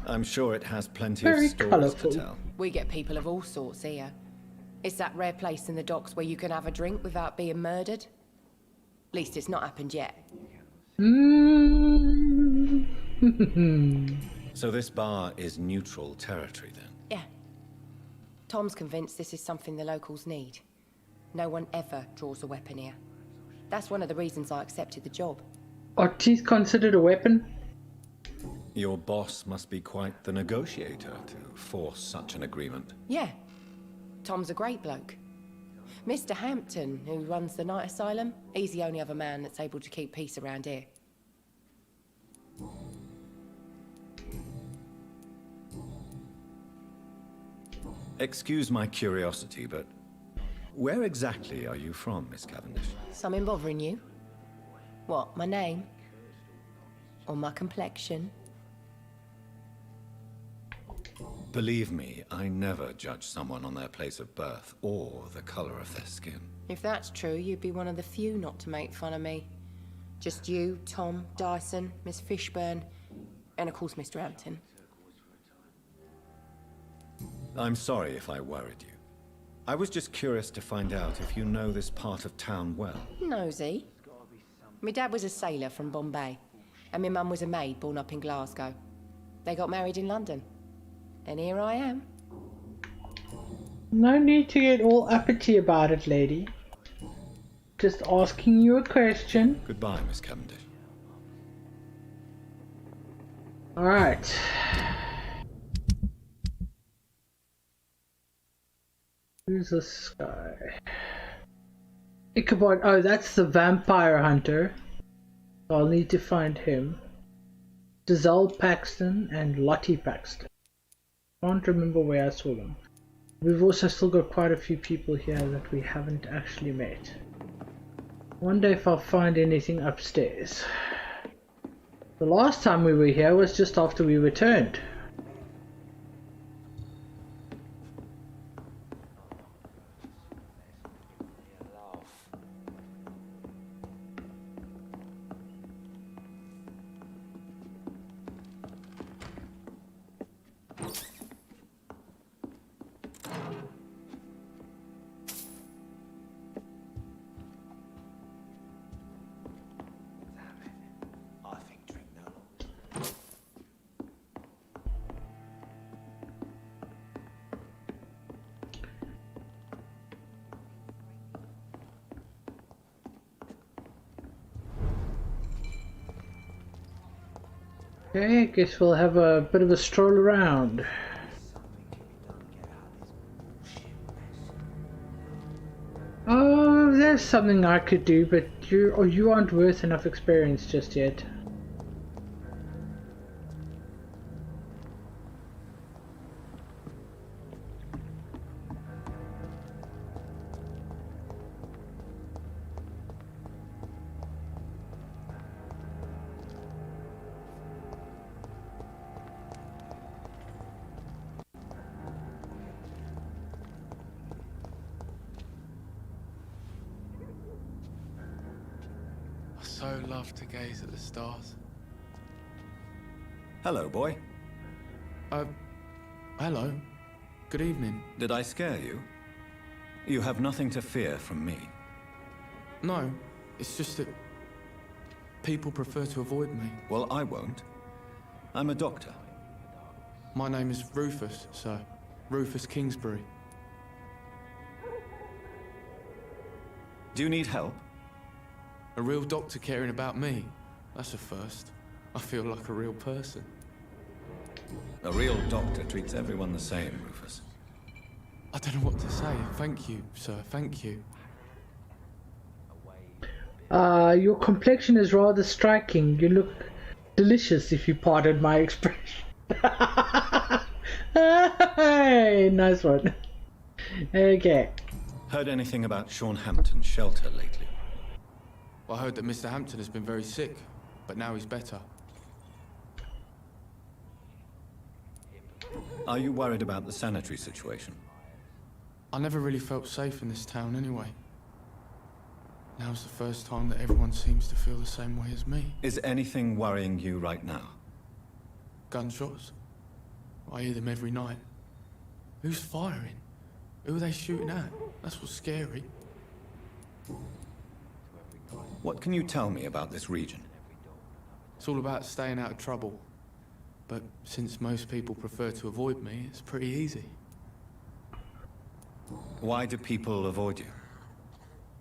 I'm sure it has plenty Very of stories colourful. to tell. We get people of all sorts here. It's that rare place in the docks where you can have a drink without being murdered. At least it's not happened yet. So this bar is neutral territory then? Yeah. Tom's convinced this is something the locals need. No one ever draws a weapon here. That's one of the reasons I accepted the job. Are teeth considered a weapon? Your boss must be quite the negotiator to force such an agreement. Yeah. Tom's a great bloke. Mr. Hampton, who runs the night asylum, he's the only other man that's able to keep peace around here. Excuse my curiosity, but where exactly are you from, Miss Cavendish? Something bothering you? What, my name? Or my complexion? Believe me, I never judge someone on their place of birth or the colour of their skin. If that's true, you'd be one of the few not to make fun of me. Just you, Tom, Dyson, Miss Fishburne, and of course Mr. Hampton. I'm sorry if I worried you. I was just curious to find out if you know this part of town well. Nosy. My dad was a sailor from Bombay, and my mum was a maid born up in Glasgow. They got married in London. And here I am. No need to get all uppity about it, lady. Just asking you a question. Goodbye, Miss Cavendish. Alright. Who's this guy? Ichabod. Oh, that's the vampire hunter. So I'll need to find him. Giselle Paxton and Lottie Paxton. Can't remember where I saw them. We've also still got quite a few people here that we haven't actually met. Wonder if I'll find anything upstairs. The last time we were here was just after we returned. Okay, I guess we'll have a bit of a stroll around. Oh, there's something I could do, but you aren't worth enough experience just yet. So love to gaze at the stars. Hello, boy. Hello. Good evening. Did I scare you? You have nothing to fear from me. No, it's just that people prefer to avoid me. Well, I won't. I'm a doctor. My name is Rufus, sir. Rufus Kingsbury. Do you need help? A real doctor caring about me. That's a first. I feel like a real person. A real doctor treats everyone the same, Rufus. I don't know what to say. Thank you, sir. Thank you. Your complexion is rather striking. You look delicious, if you pardon my expression. Hey, nice one. Okay. Heard anything about Sean Hampton's shelter lately? I heard that Mr. Hampton has been very sick, but now he's better. Are you worried about the sanitary situation? I never really felt safe in this town anyway. Now's the first time that everyone seems to feel the same way as me. Is anything worrying you right now? Gunshots? I hear them every night. Who's firing? Who are they shooting at? That's what's scary. What can you tell me about this region? It's all about staying out of trouble. But since most people prefer to avoid me, it's pretty easy. Why do people avoid you?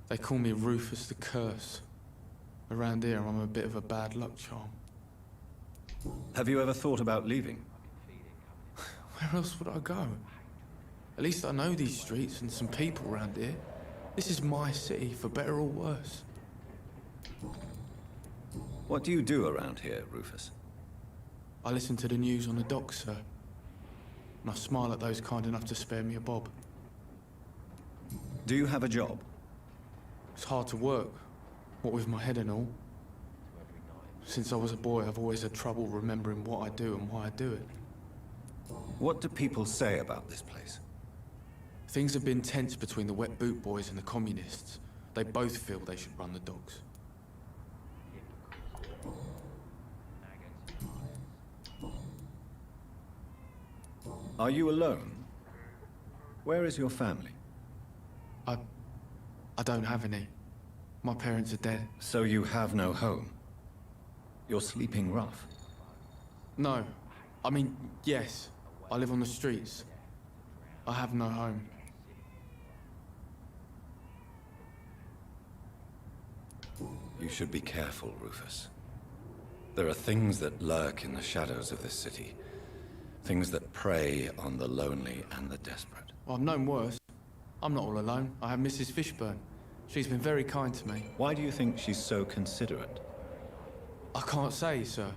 They call me Rufus the Curse. Around here, I'm a bit of a bad luck charm. Have you ever thought about leaving? Where else would I go? At least I know these streets and some people around here. This is my city, for better or worse. What do you do around here, Rufus? I listen to the news on the docks, sir. And I smile at those kind enough to spare me a bob. Do you have a job? It's hard to work, what with my head and all. Since I was a boy, I've always had trouble remembering what I do and why I do it. What do people say about this place? Things have been tense between the wet boot boys and the communists. They both feel they should run the docks. Are you alone? Where is your family? I don't have any. My parents are dead. So you have no home? You're sleeping rough? No. I mean, yes. I live on the streets. I have no home. You should be careful, Rufus. There are things that lurk in the shadows of this city. Things that prey on the lonely and the desperate. Well, I've known worse. I'm not all alone. I have Mrs. Fishburne. She's been very kind to me. Why do you think she's so considerate? I can't say, sir.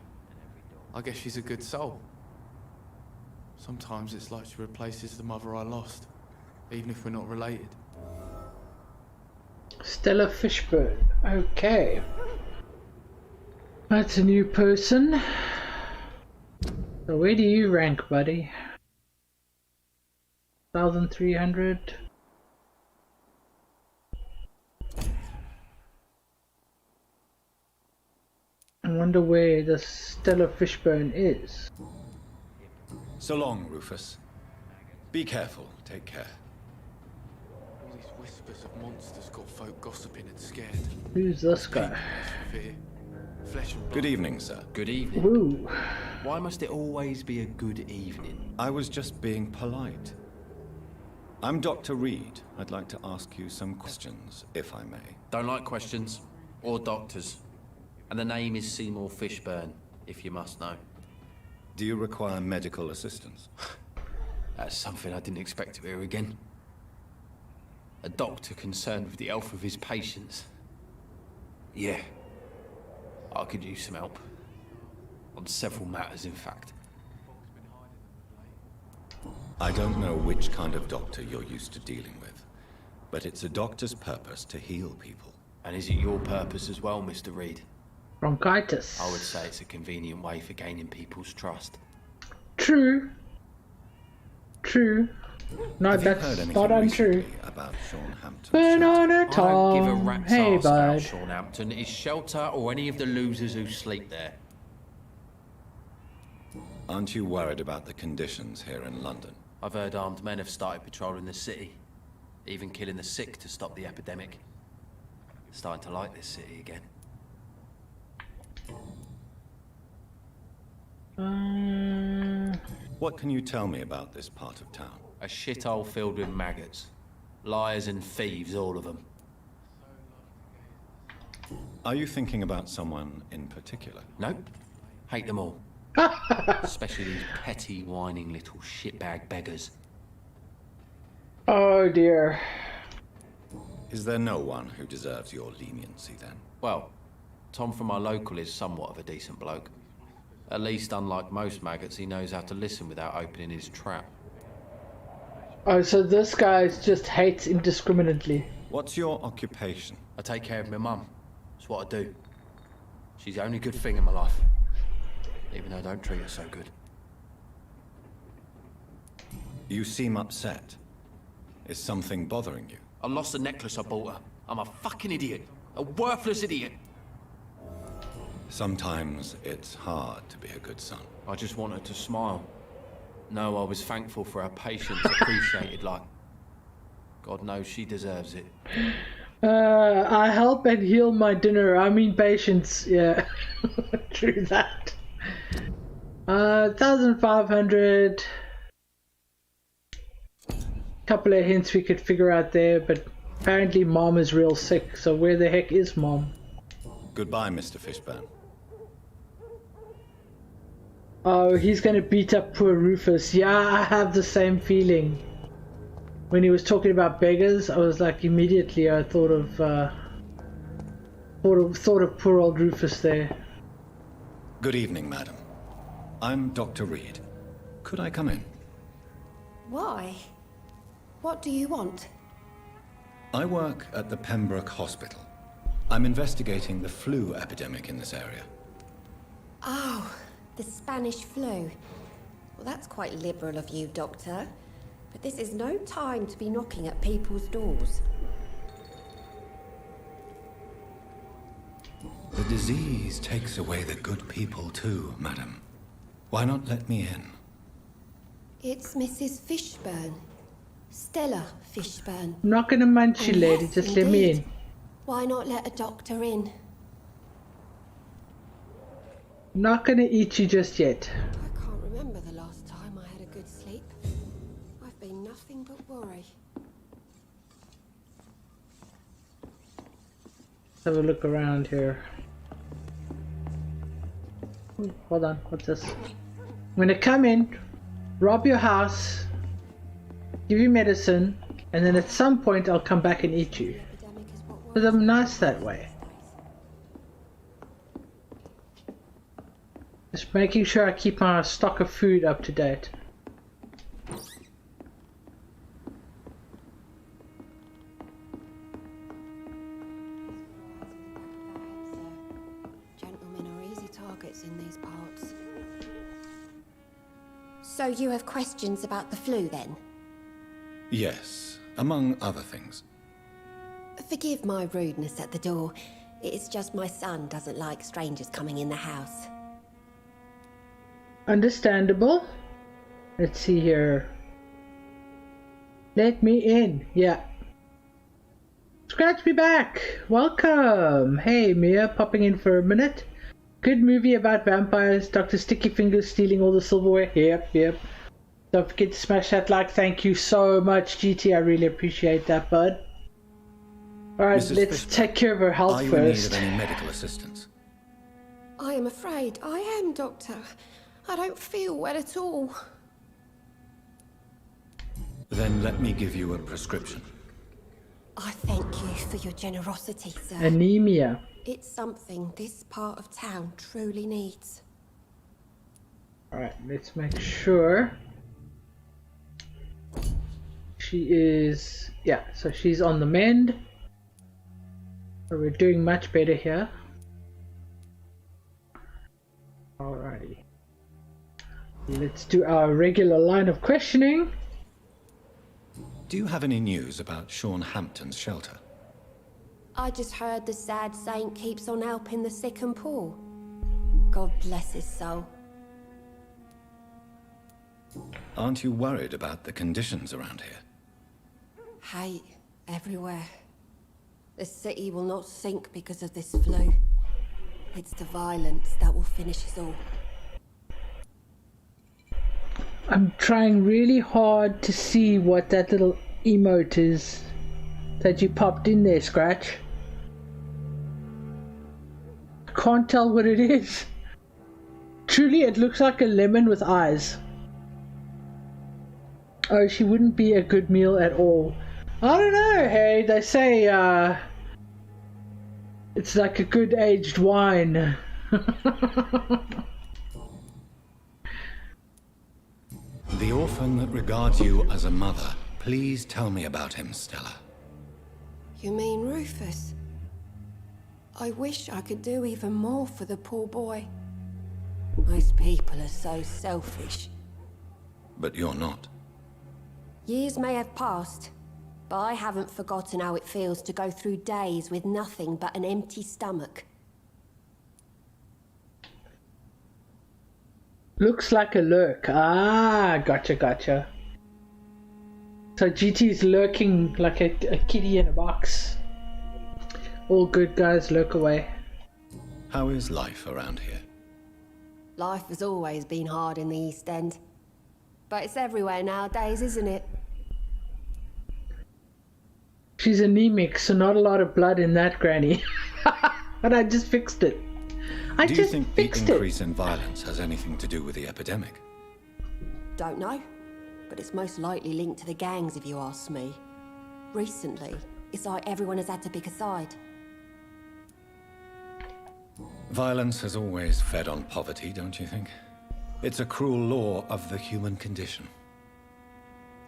I guess she's a good soul. Sometimes it's like she replaces the mother I lost, even if we're not related. Stella Fishburne. Okay. That's a new person. So where do you rank, buddy? 1,300. I wonder where the Stella Fishburne is. So long, Rufus. Be careful. Take care. All these whispers of monsters got folk gossiping and scared. Who's this guy? Fear. Flesh and blood. Good evening, sir. Good evening. Ooh. Why must it always be a good evening? I was just being polite. I'm Dr. Reed. I'd like to ask you some questions, if I may. Don't like questions. Or doctors. And the name is Seymour Fishburne, if you must know. Do you require medical assistance? That's something I didn't expect to hear again. A doctor concerned with the health of his patients. Yeah. I could use some help. On several matters, in fact. I don't know which kind of doctor you're used to dealing with, but it's a doctor's purpose to heal people. And is it your purpose as well, Mr. Reed? Bronchitis. I would say it's a convenient way for gaining people's trust. True. True. No, Have that's you heard anything not untrue. recently about Sean Hampton's Banana I don't give a Tom. rat's Hey, arse about bud. Sean Hampton, his shelter, or any of the losers who sleep there. Aren't you worried about the conditions here in London? I've heard armed men have started patrolling the city, even killing the sick to stop the epidemic. Starting to like this city again. What can you tell me about this part of town? A shithole filled with maggots. Liars and thieves, all of them. Are you thinking about someone in particular? Nope. Hate them all. Especially these petty, whining little shitbag beggars. Oh dear. Is there no one who deserves your leniency then? Well, Tom from our local is somewhat of a decent bloke. At least, unlike most maggots, he knows how to listen without opening his trap. Oh, so this guy just hates indiscriminately. What's your occupation? I take care of my mum. That's what I do. She's the only good thing in my life. Even though I don't treat her so good. You seem upset. Is something bothering you? I lost the necklace I bought her. I'm a fucking idiot. A worthless idiot. Sometimes it's hard to be a good son. I just want her to smile. No, I was thankful for her patience, appreciated like... God knows she deserves it. I help and heal my dinner. I mean patience. Yeah. True that. 1,500. Couple of hints we could figure out there, but apparently Mom is real sick, so where the heck is Mom? Goodbye, Mr. Fishburne. Oh, he's gonna beat up poor Rufus. Yeah, I have the same feeling. When he was talking about beggars, I was like, immediately I thought of poor old Rufus there. Good evening, madam. I'm Dr. Reed. Could I come in? Why? What do you want? I work at the Pembroke Hospital. I'm investigating the flu epidemic in this area. Oh, the Spanish flu. Well, that's quite liberal of you, Doctor. But this is no time to be knocking at people's doors. The disease takes away the good people too, madam. Why not let me in? It's Mrs. Fishburne. Stella Fishburne. I'm not gonna munch you, And lady, yes, just let me in. indeed. Why not let a doctor in? I'm not gonna eat you just yet. I can't remember the last time I had a good sleep. I've been nothing but worry. Let's have a look around here. Ooh, hold on, what's this? I'm gonna come in, rob your house, give you medicine, and then at some point I'll come back and eat you. Because I'm nice that way. Just making sure I keep my stock of food up to date. Gentlemen are easy targets in these parts. So you have questions about the flu then? Yes, among other things. Forgive my rudeness at the door. It's just my son doesn't like strangers coming in the house. Understandable. Let's see here. Let me in. Yeah. Scratch me back. Welcome. Hey, Mia, popping in for a minute. Good movie about vampires. Dr. Sticky Fingers stealing all the silverware. Yep. Don't forget to smash that like. Thank you so much, GT. I really appreciate that, bud. Alright, Mrs. let's Fishburne, take care of her health Are you first. in need of any medical assistance? I am afraid I am, Doctor. I don't feel well at all. Then let me give you a prescription. I thank you for your generosity, sir. Anemia. It's something this part of town truly needs. Alright, let's make sure. She is... yeah, so she's on the mend. So we're doing much better here. Alrighty. Let's do our regular line of questioning. Do you have any news about Sean Hampton's shelter? I just heard the sad saint keeps on helping the sick and poor. God bless his soul. Aren't you worried about the conditions around here? Hate everywhere. The city will not sink because of this flu. It's the violence that will finish us all. I'm trying really hard to see what that little emote is that you popped in there, Scratch. I can't tell what it is. Truly, it looks like a lemon with eyes. Oh, she wouldn't be a good meal at all. I don't know, hey, they say, it's like a good aged wine. The orphan that regards you as a mother. Please tell me about him, Stella. You mean Rufus? I wish I could do even more for the poor boy. Most people are so selfish. But you're not. Years may have passed, but I haven't forgotten how it feels to go through days with nothing but an empty stomach. Looks like a lurk. Ah, gotcha. So GT's lurking like a kitty in a box. All good guys lurk away. How is life around here? Life has always been hard in the East End. But it's everywhere nowadays, isn't it? She's anemic, so not a lot of blood in that granny. But I just fixed it. Do you think the increase in violence has anything to do with the epidemic? Don't know. But it's most likely linked to the gangs, if you ask me. Recently, it's like everyone has had to pick a side. Violence has always fed on poverty, don't you think? It's a cruel law of the human condition.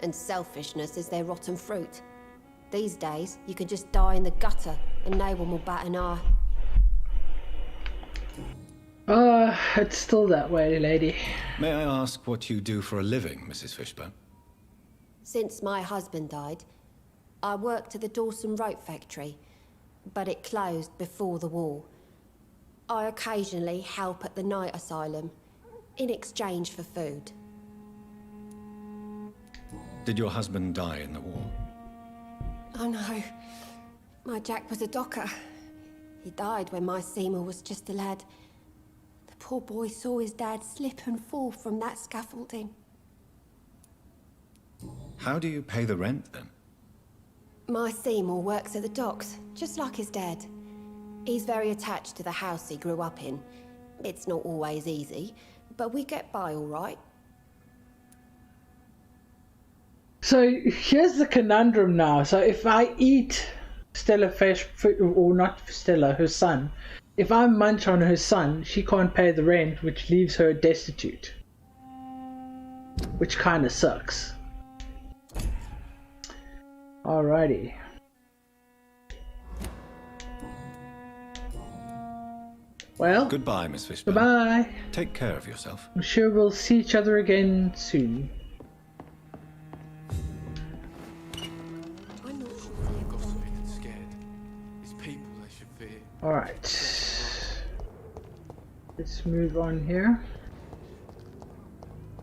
And selfishness is their rotten fruit. These days, you can just die in the gutter and no one will bat an eye. It's still that way, lady. May I ask what you do for a living, Mrs. Fishburne? Since my husband died, I worked at the Dawson Rope factory, but it closed before the war. I occasionally help at the night asylum, in exchange for food. Did your husband die in the war? Oh no, my Jack was a docker. He died when my Seymour was just a lad. The poor boy saw his dad slip and fall from that scaffolding. How do you pay the rent, then? My Seymour works at the docks, just like his dad. He's very attached to the house he grew up in. It's not always easy, but we get by all right. So here's the conundrum now. So if I eat Stella Fish, or not Stella, her son, if I munch on her son, she can't pay the rent, which leaves her destitute. Which kind of sucks. Alrighty. Well, goodbye, Miss Fishburne. Goodbye. Take care of yourself. I'm sure we'll see each other again soon. Alright. Let's move on here.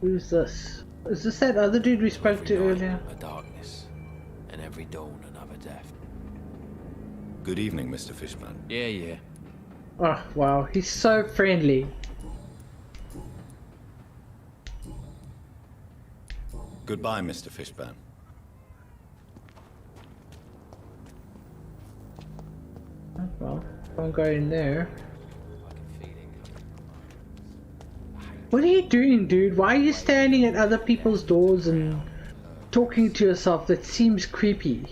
Who's this? Is this that other dude we spoke to earlier? A darkness, and every dawn another death. Good evening, Mr. Fishburne. Yeah. Oh, wow. He's so friendly. Goodbye, Mr. Fishburne. Oh, well, don't go in there. What are you doing, dude? Why are you standing at other people's doors and talking to yourself? That seems creepy.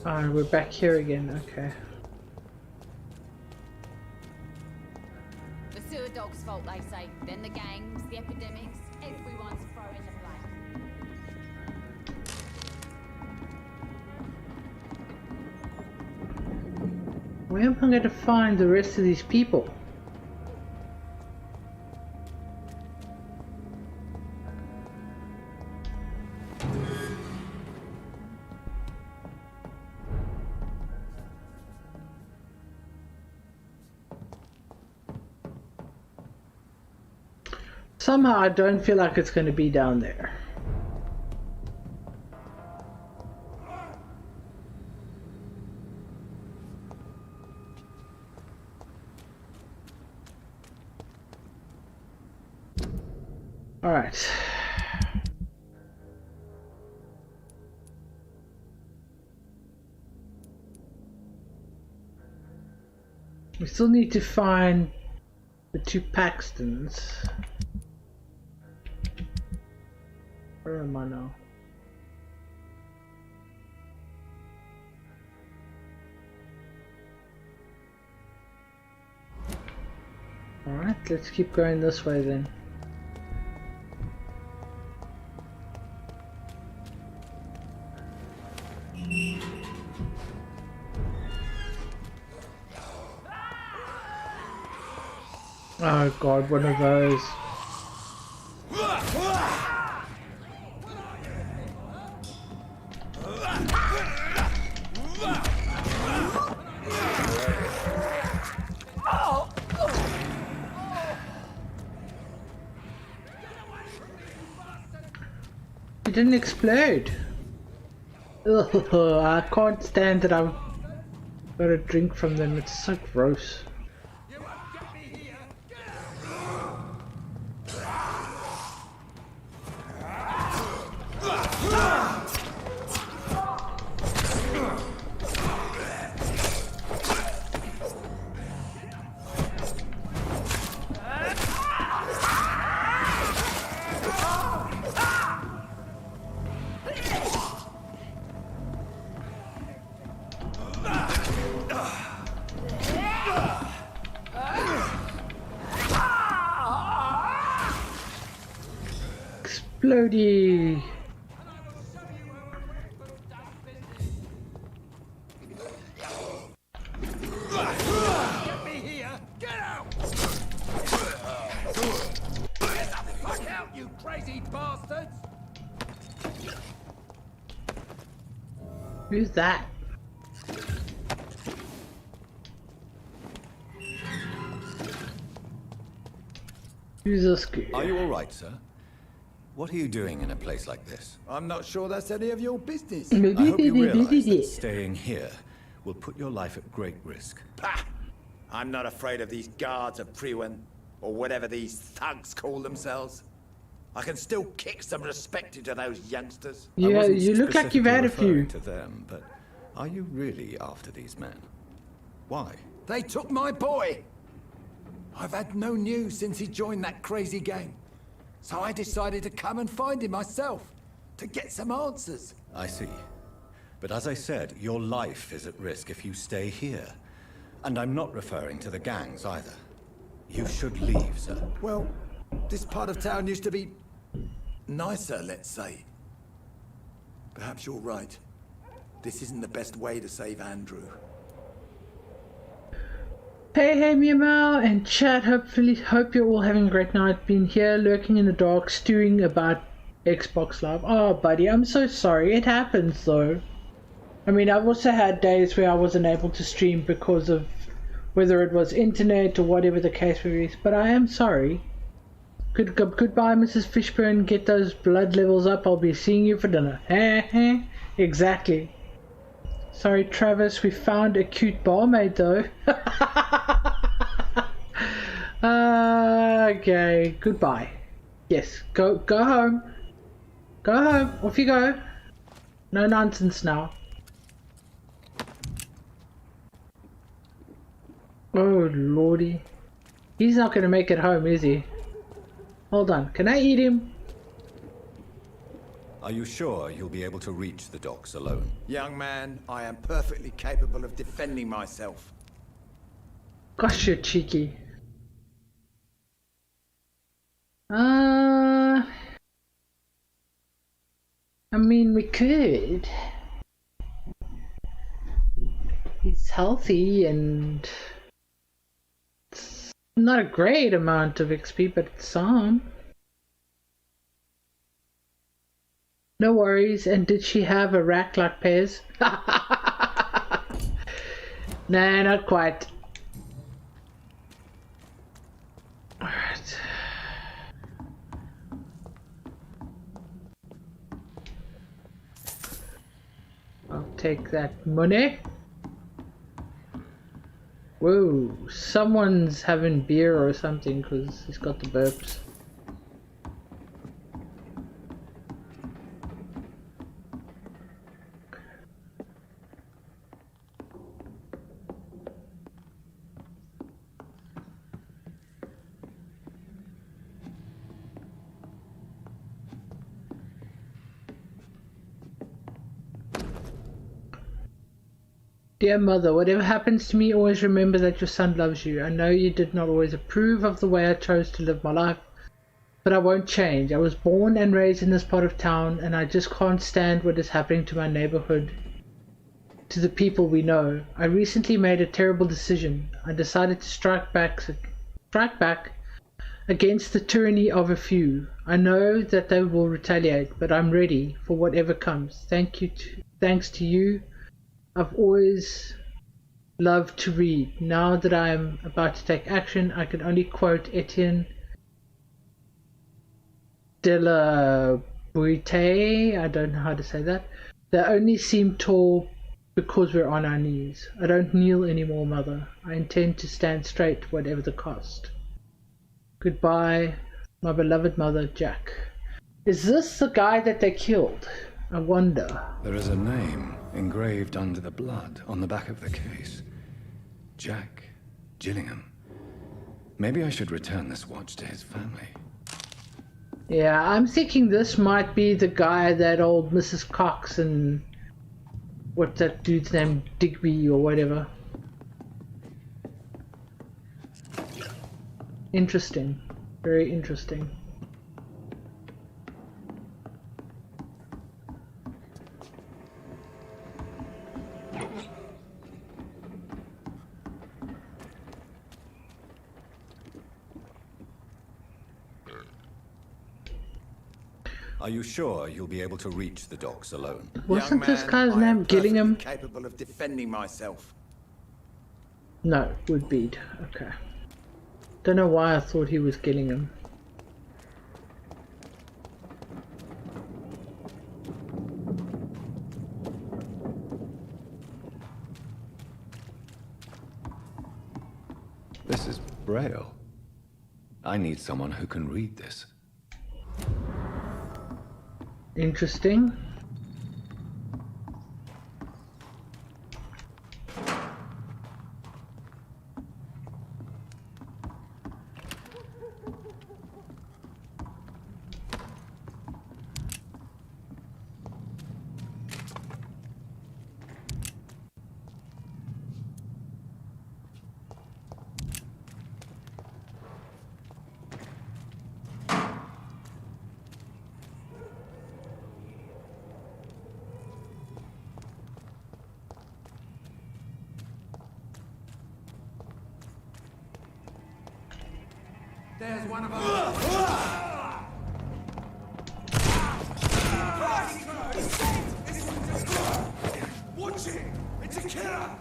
Oh, we're back here again, okay. The sewer dog's fault, they say. Then the gangs, the epidemics, everyone's throwing the blame. Where am I going to find the rest of these people? Somehow I don't feel like it's going to be down there. All right. We still need to find the two Paxtons. Where am I now? Alright, let's keep going this way then. Oh god, one of those. It didn't explode. Ugh, I can't stand that I've got a drink from them. It's so gross. Explodey. Get me here! Get out! Get the fuck out, you crazy bastards! Who's that? Who's this guy? Are you all right, sir? What are you doing in a place like this? I'm not sure that's any of your business. I hope you realize that staying here will put your life at great risk. Pah! I'm not afraid of these guards of Priwen, or whatever these thugs call themselves. I can still kick some respect into those youngsters. Yeah, you look like you've had a few. To them, but are you really after these men? Why? They took my boy! I've had no news since he joined that crazy gang. So I decided to come and find him myself, to get some answers. I see. But as I said, your life is at risk if you stay here. And I'm not referring to the gangs either. You should leave, sir. Well, this part of town used to be nicer, let's say. Perhaps you're right. This isn't the best way to save Andrew. Hey Miamao and chat, hope you're all having a great night. Been here lurking in the dark, stewing about Xbox Live. Oh buddy, I'm so sorry, it happens though. I mean, I've also had days where I wasn't able to stream because of whether it was internet or whatever the case may be, but I am sorry. Goodbye Mrs. Fishburne, get those blood levels up, I'll be seeing you for dinner. Exactly. Sorry Travis, we found a cute barmaid though. Okay, goodbye. Yes, go home. Go home, off you go. No nonsense now. Oh lordy. He's not gonna make it home, is he? Hold on, can I eat him? Are you sure you'll be able to reach the docks alone? Young man, I am perfectly capable of defending myself. Gosh, you're cheeky. I mean, we could. He's healthy and it's not a great amount of XP, but it's some. No worries. And did she have a rack like Pez? Nah, not quite. Alright. I'll take that money. Whoa, someone's having beer or something because he's got the burps. Dear mother, whatever happens to me, always remember that your son loves you. I know you did not always approve of the way I chose to live my life, but I won't change. I was born and raised in this part of town, and I just can't stand what is happening to my neighborhood, to the people we know. I recently made a terrible decision. I decided to strike back against the tyranny of a few. I know that they will retaliate, but I'm ready for whatever comes. Thanks to you. I've always loved to read. Now that I am about to take action, I can only quote Etienne de la Boete. I don't know how to say that. They only seem tall because we're on our knees. I don't kneel anymore, mother. I intend to stand straight, whatever the cost. Goodbye, my beloved mother, Jack. Is this the guy that they killed? I wonder. There is a name engraved under the blood on the back of the case. Jack Gillingham. Maybe I should return this watch to his family. Yeah, I'm thinking this might be the guy that old Mrs. Cox and what's that dude's name, Digby or whatever. Interesting. Very interesting. Are you sure you'll be able to reach the docks alone? Wasn't this guy's name Gillingham? Capable of defending myself. No, Woodbead. Okay. Don't know why I thought he was Gillingham. This is Braille. I need someone who can read this. Interesting. There's one of them. Watch it! It's a killer!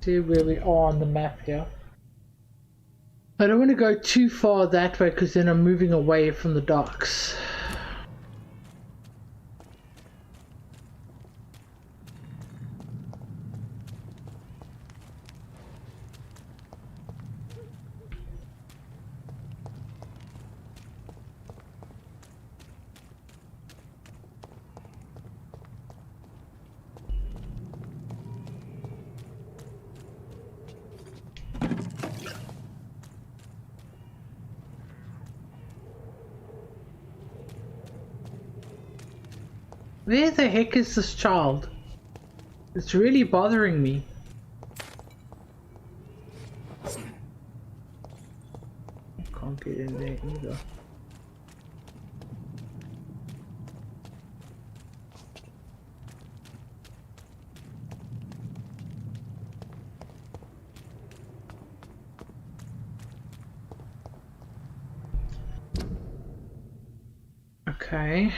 See where we are on the map here. I don't want to go too far that way because then I'm moving away from the docks. Where the heck is this child? It's really bothering me. Can't get in there either. Okay.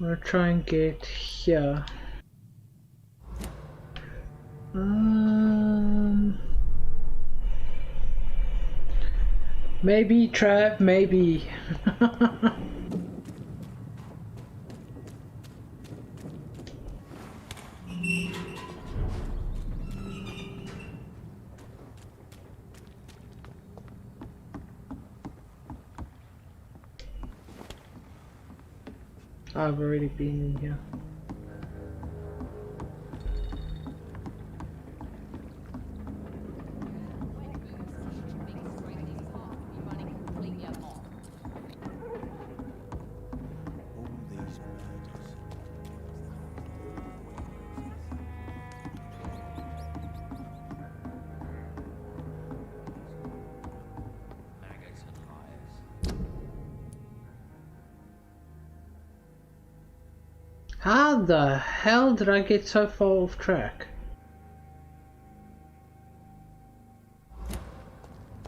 I'm gonna try and get here. Maybe trap, maybe. I've already been in here. How the hell did I get so far off track?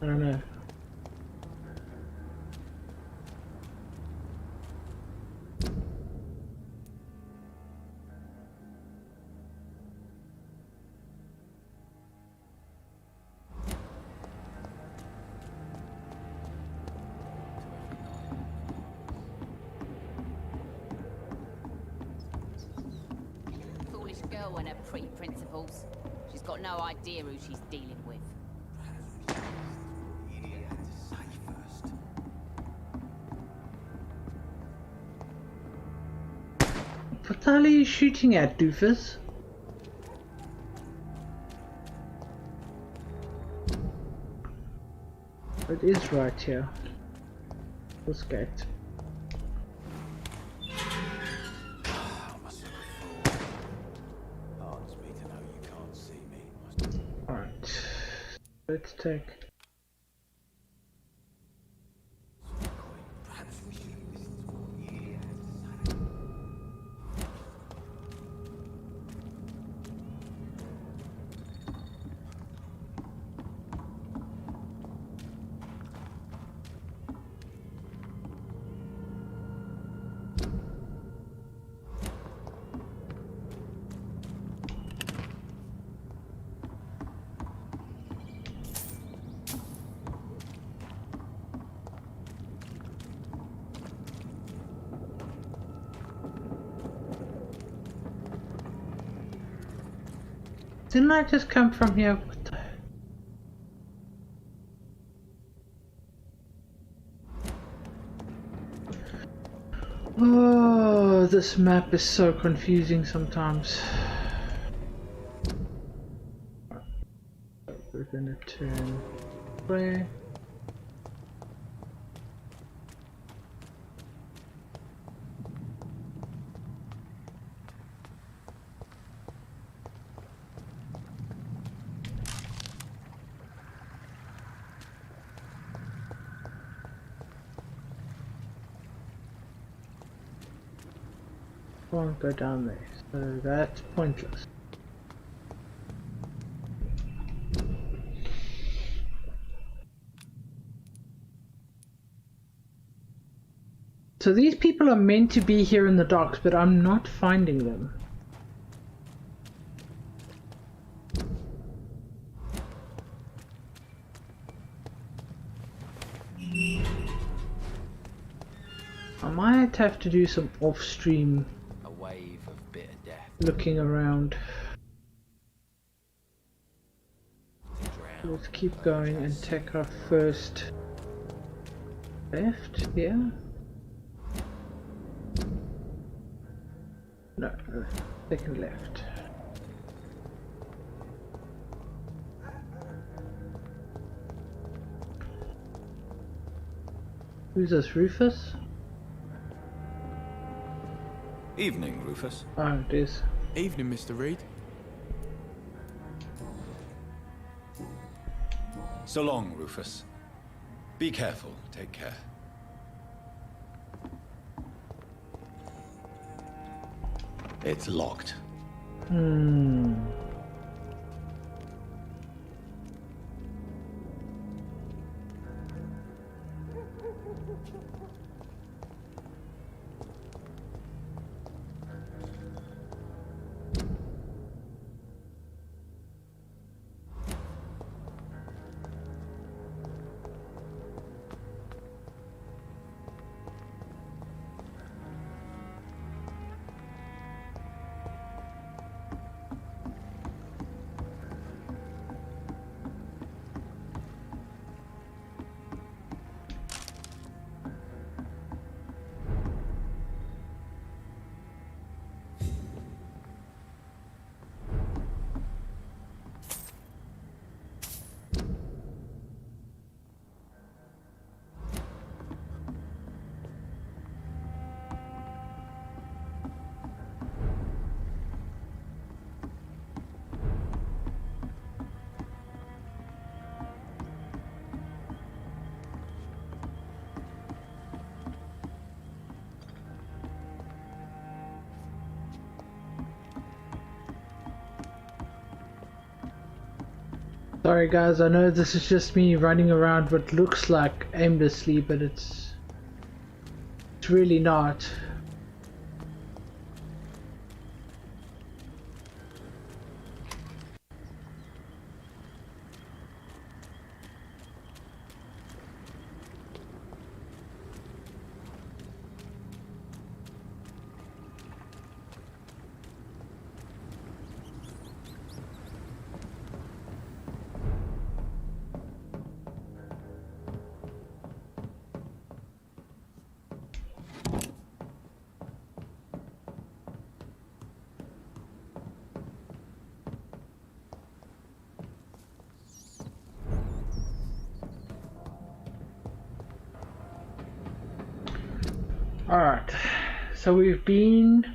I don't know. Girl and her pre-principles. She's got no idea who she's dealing with. What the hell are you shooting at, doofus? It is right here. This gate. Let's take. Didn't I just come from here? What the... Oh, this map is so confusing sometimes. We're gonna turn away. Won't go down there, so that's pointless. So these people are meant to be here in the docks, but I'm not finding them. I might have to do some off-stream A wave of bitter death. looking around. Let's keep going and take our first left here. No, second left. Who's this, Rufus? Evening, Rufus. Oh, it is. Evening, Mr. Reed. So long, Rufus. Be careful. Take care. It's locked. Sorry guys, I know this is just me running around what looks like aimlessly, but it's really not. Alright, so we've been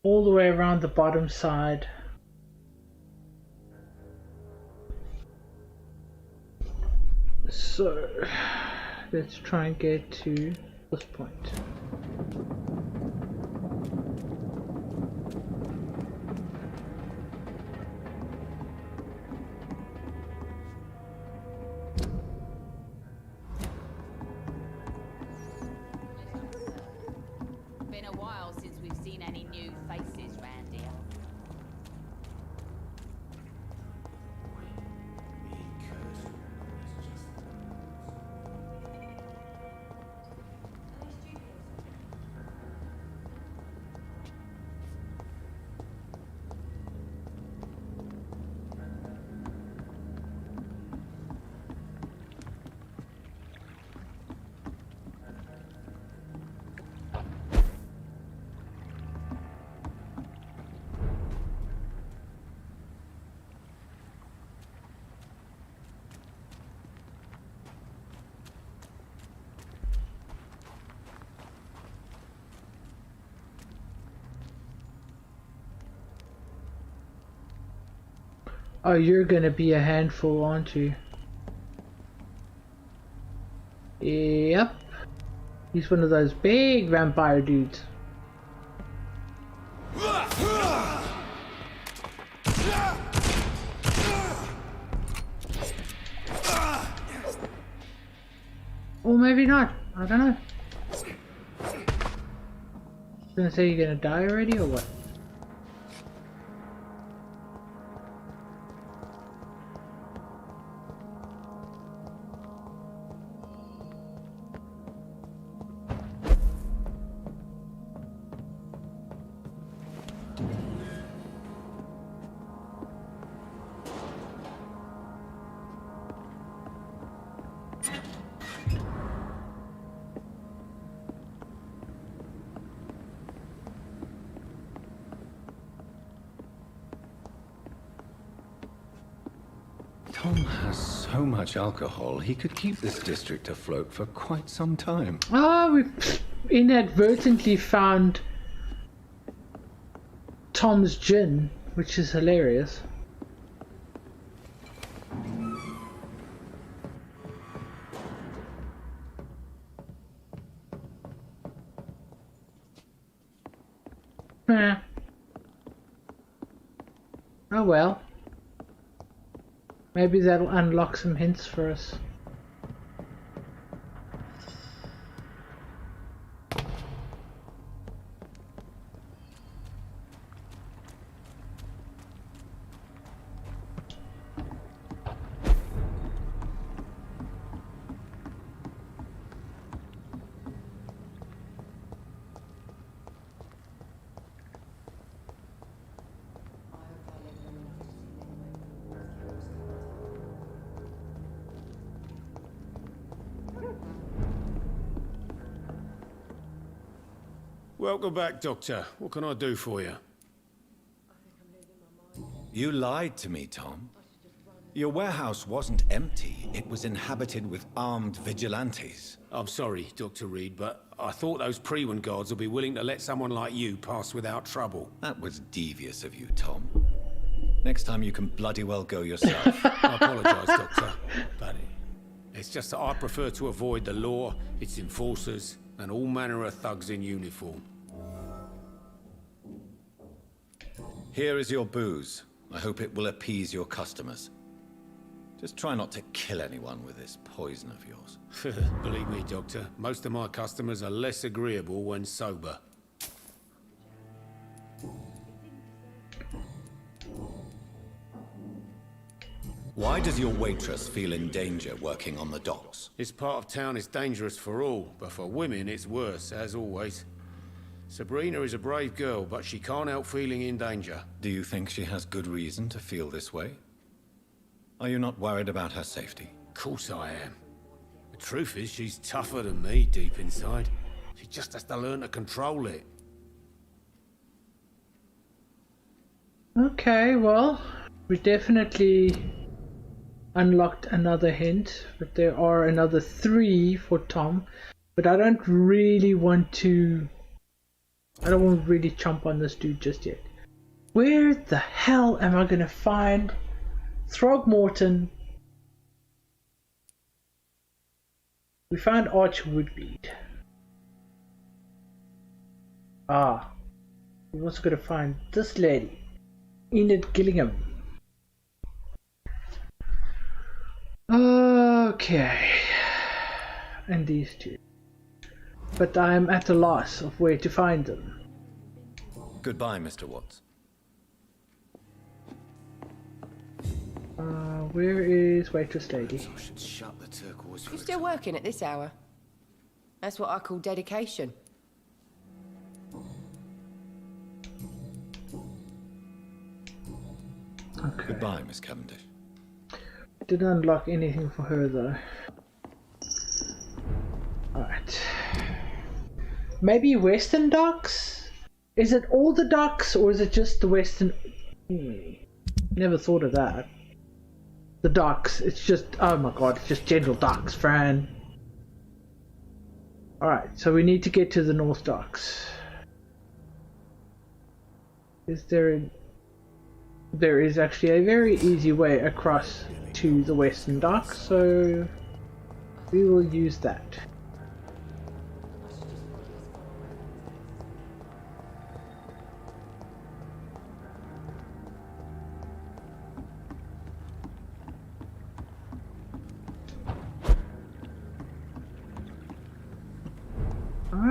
all the way around the bottom side. So let's try and get to this point. Been a while since we've seen any new faces round here. Oh, you're gonna be a handful, aren't you? Yep. He's one of those big vampire dudes. Or maybe not. I don't know. Gonna say you're gonna die already or what? Tom has so much alcohol, he could keep this district afloat for quite some time. Oh, we've inadvertently found Tom's gin, which is hilarious. Oh well. Maybe that'll unlock some hints for us. Welcome back, Doctor. What can I do for you? You lied to me, Tom. Your warehouse wasn't empty. It was inhabited with armed vigilantes. I'm sorry, Dr. Reed, but I thought those Prewen guards would be willing to let someone like you pass without trouble. That was devious of you, Tom. Next time you can bloody well go yourself. I apologize, Doctor, but it's just that I prefer to avoid the law, its enforcers, and all manner of thugs in uniform. Here is your booze. I hope it will appease your customers. Just try not to kill anyone with this poison of yours. Believe me, Doctor, most of my customers are less agreeable when sober. Why does your waitress feel in danger working on the docks? This part of town is dangerous for all, but for women it's worse, as always. Sabrina is a brave girl, but she can't help feeling in danger. Do you think she has good reason to feel this way? Are you not worried about her safety? Of course I am. The truth is, she's tougher than me deep inside. She just has to learn to control it. Okay, well, we definitely unlocked another hint, but there are another 3 for Tom. But I don't really want to really jump on this dude just yet. Where the hell am I gonna find Throgmorton? We found Archwoodweed. Ah, we're also gonna find this lady, Enid Gillingham. Okay, and these two. But I am at a loss of where to find them. Goodbye, Mr. Watts. Where is waitress lady? I should shut the turquoise for You a still working at this hour? That's what I call dedication. Okay. Goodbye, Miss Cavendish. Didn't unlock anything for her though. Alright. Maybe Western Docks? Is it all the docks or is it just the Western? Never thought of that. The docks, it's just, oh my god, it's just general docks, Fran. Alright, so we need to get to the North Docks. There is actually a very easy way across to the Western Docks, so we will use that.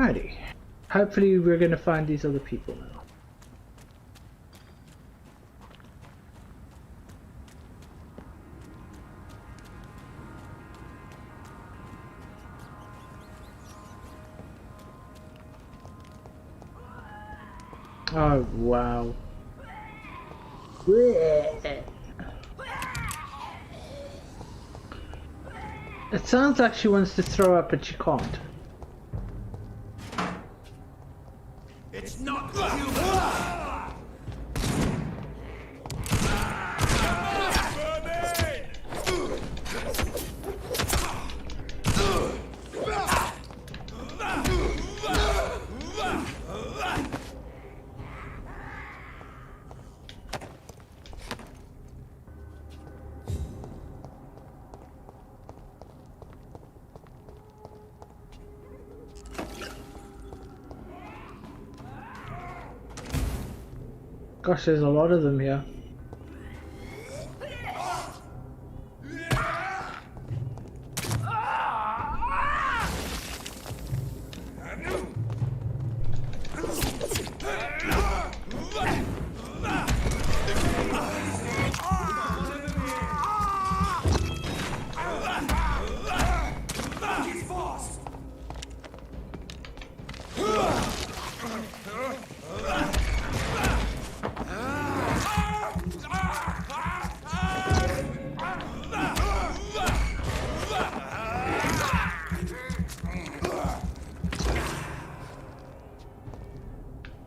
Alrighty. Hopefully we're gonna find these other people now. Oh wow. It sounds like she wants to throw up, but she can't. It's not Gosh, there's a lot of them here.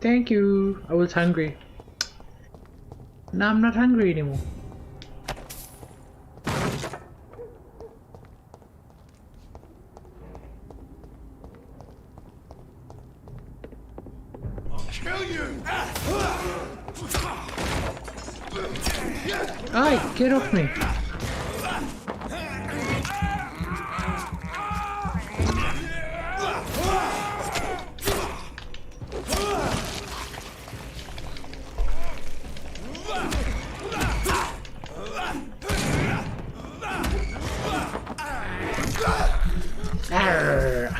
Thank you. I was hungry. Now I'm not hungry anymore. I'll kill you! Aye, get off me. Arrgh.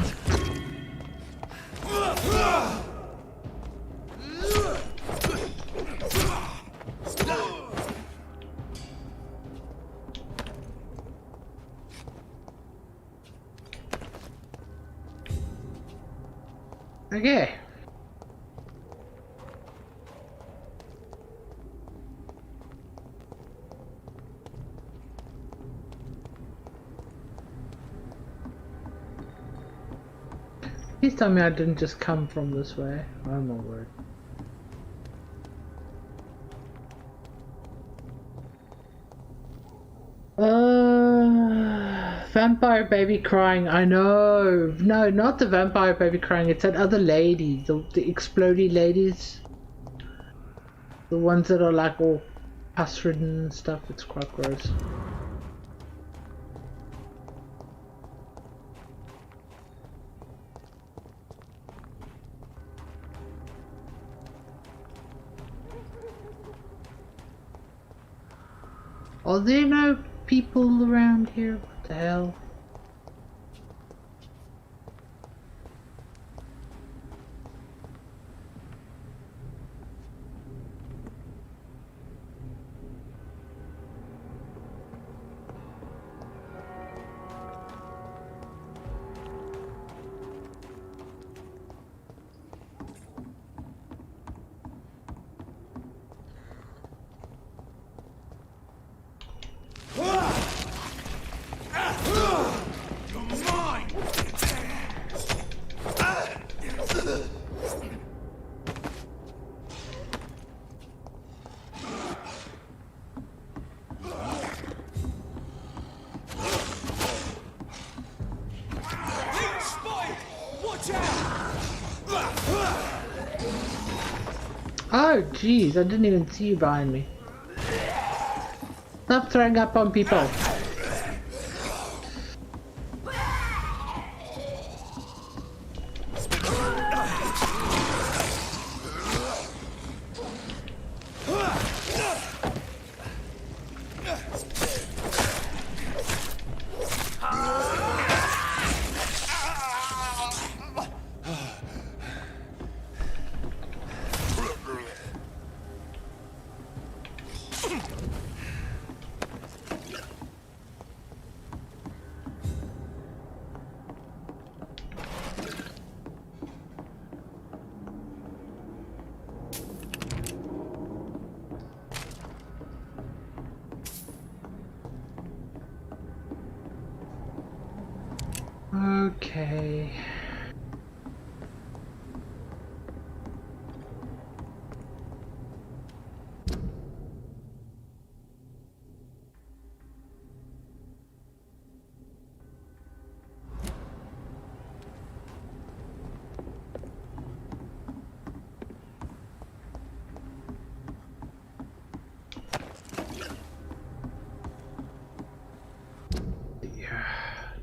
Okay. Please tell me I didn't just come from this way. Oh my word. Vampire baby crying. I know. No, not the vampire baby crying. It's that other lady. The explodey ladies. The ones that are like all pus-ridden and stuff. It's quite gross. Are there no people around here? What the hell? Oh jeez, I didn't even see you behind me. Stop throwing up on people. Okay.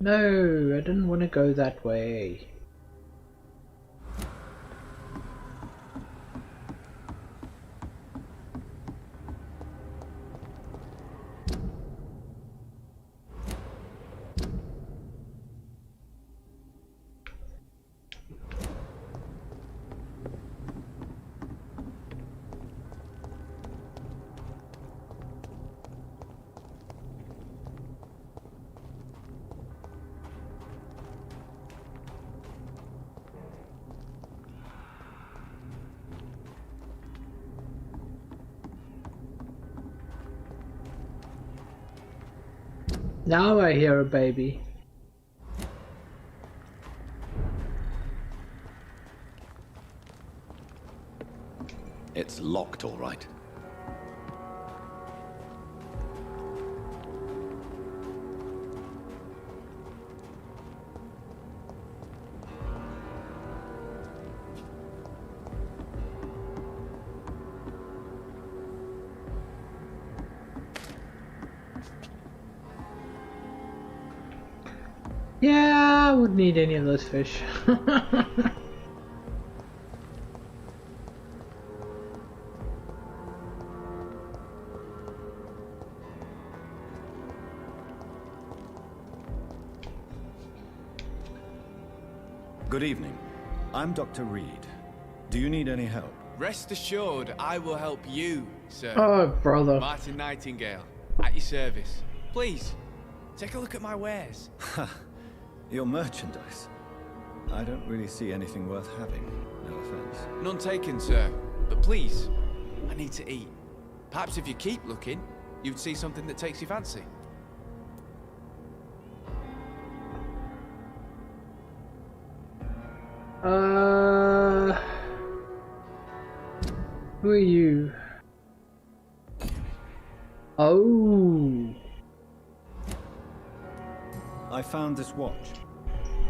No, I didn't want to go that way. Now I hear a baby. It's locked, all right. Yeah, I wouldn't need any of those fish. Good evening. I'm Dr. Reed. Do you need any help? Rest assured, I will help you, sir. Oh, brother. Martin Nightingale, at your service. Please, take a look at my wares. Your merchandise. I don't really see anything worth having. No offense. None taken, sir. But please, I need to eat. Perhaps if you keep looking, you'd see something that takes your fancy. Who are you? Oh. I found this watch.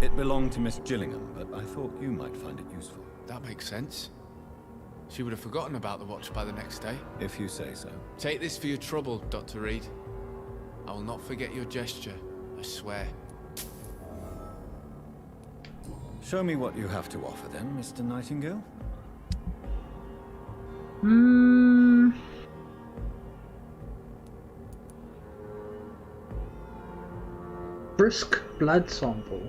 It belonged to Miss Gillingham, but I thought you might find it useful. That makes sense. She would have forgotten about the watch by the next day. If you say so. Take this for your trouble, Dr. Reed. I will not forget your gesture, I swear. Show me what you have to offer then, Mr. Nightingale. Brisk blood sample.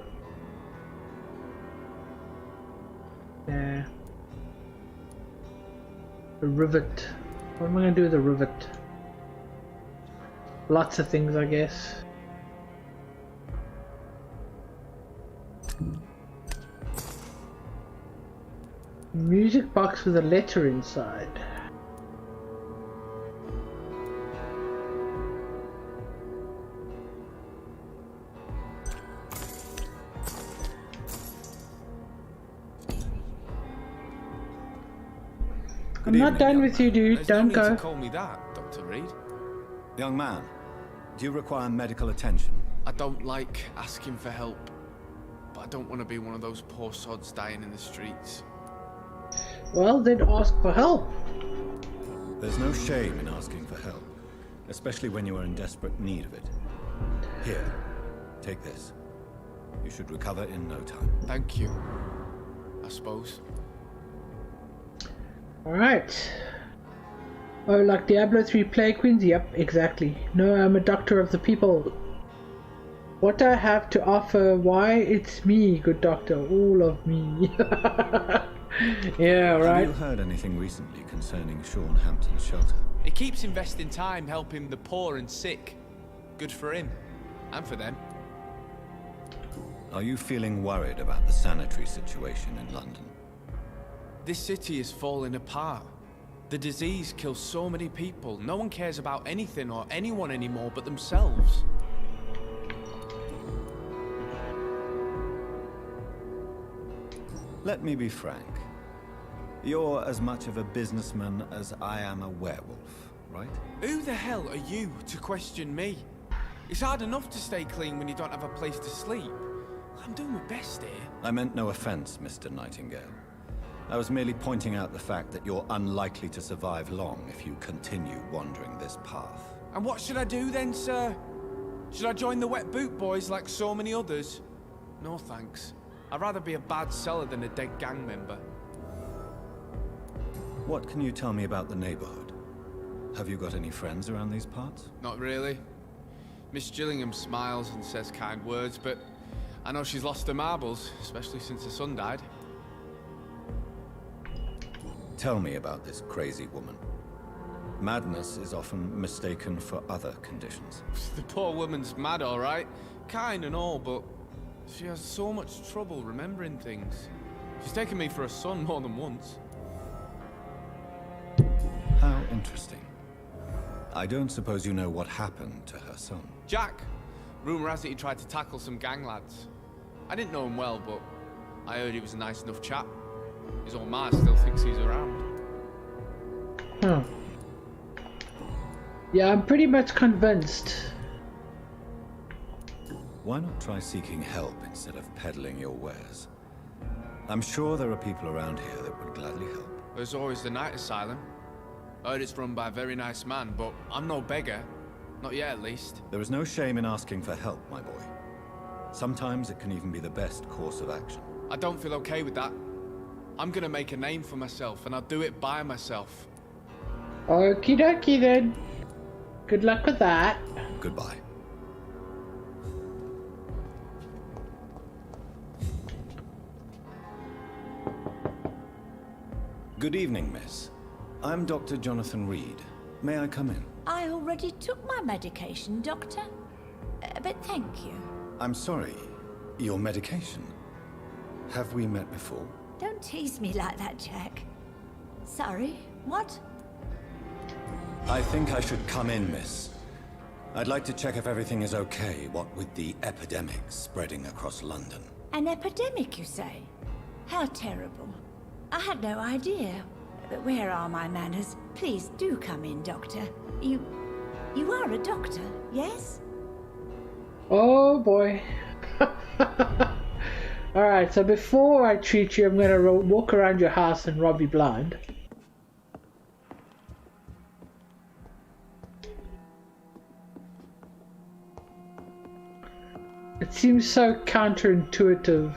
Yeah. A rivet. What am I going to do with a rivet? Lots of things, I guess. Music box with a letter inside. I'm not done with you, dude. Don't go. There's no need to call me that, Dr. Reed. Young man, do you require medical attention? I don't like asking for help, but I don't want to be one of those poor sods dying in the streets. Well, then ask for help. There's no shame in asking for help, especially when you are in desperate need of it. Here, take this. You should recover in no time. Thank you, I suppose. Alright. Oh, like Diablo 3 Plague Queens? Yep, exactly. No, I'm a doctor of the people. What I have to offer, why, it's me, good doctor, all of me. Yeah, right. Have you heard anything recently concerning Sean Hampton's shelter? He keeps investing time helping the poor and sick. Good for him, and for them. Are you feeling worried about the sanitary situation in London? This city is falling apart. The disease kills so many people. No one cares about anything or anyone anymore but themselves. Let me be frank. You're as much of a businessman as I am a werewolf, right? Who the hell are you to question me? It's hard enough to stay clean when you don't have a place to sleep. I'm doing my best here. I meant no offense, Mr. Nightingale. I was merely pointing out the fact that you're unlikely to survive long if you continue wandering this path. And what should I do then, sir? Should I join the Wet Boot Boys like so many others? No thanks. I'd rather be a bad seller than a dead gang member. What can you tell me about the neighborhood? Have you got any friends around these parts? Not really. Miss Gillingham smiles and says kind words, but I know she's lost her marbles, especially since her son died. Tell me about this crazy woman. Madness is often mistaken for other conditions. The poor woman's mad, all right. Kind and all, but she has so much trouble remembering things. She's taken me for a son more than once. How interesting. I don't suppose you know what happened to her son. Jack. Rumour has it he tried to tackle some gang lads. I didn't know him well, but I heard he was a nice enough chap. His old man still thinks he's around. Huh. Yeah, I'm pretty much convinced. Why not try seeking help instead of peddling your wares? I'm sure there are people around here that would gladly help. There's always the night asylum. I heard it's run by a very nice man, but I'm no beggar. Not yet, at least. There is no shame in asking for help, my boy. Sometimes it can even be the best course of action. I don't feel okay with that. I'm gonna make a name for myself, and I'll do it by myself. Okie dokie then. Good luck with that. Goodbye. Good evening, miss. I'm Dr. Jonathan Reed. May I come in? I already took my medication, Doctor. But thank you. I'm sorry. Your medication? Have we met before? Don't tease me like that, Jack. Sorry, what? I think I should come in, miss. I'd like to check if everything is okay, what with the epidemic spreading across London. An epidemic, you say? How terrible. I had no idea. But where are my manners? Please do come in, Doctor. You are a doctor, yes? Oh boy. Alright, so before I treat you, I'm gonna walk around your house and rob you blind. It seems so counterintuitive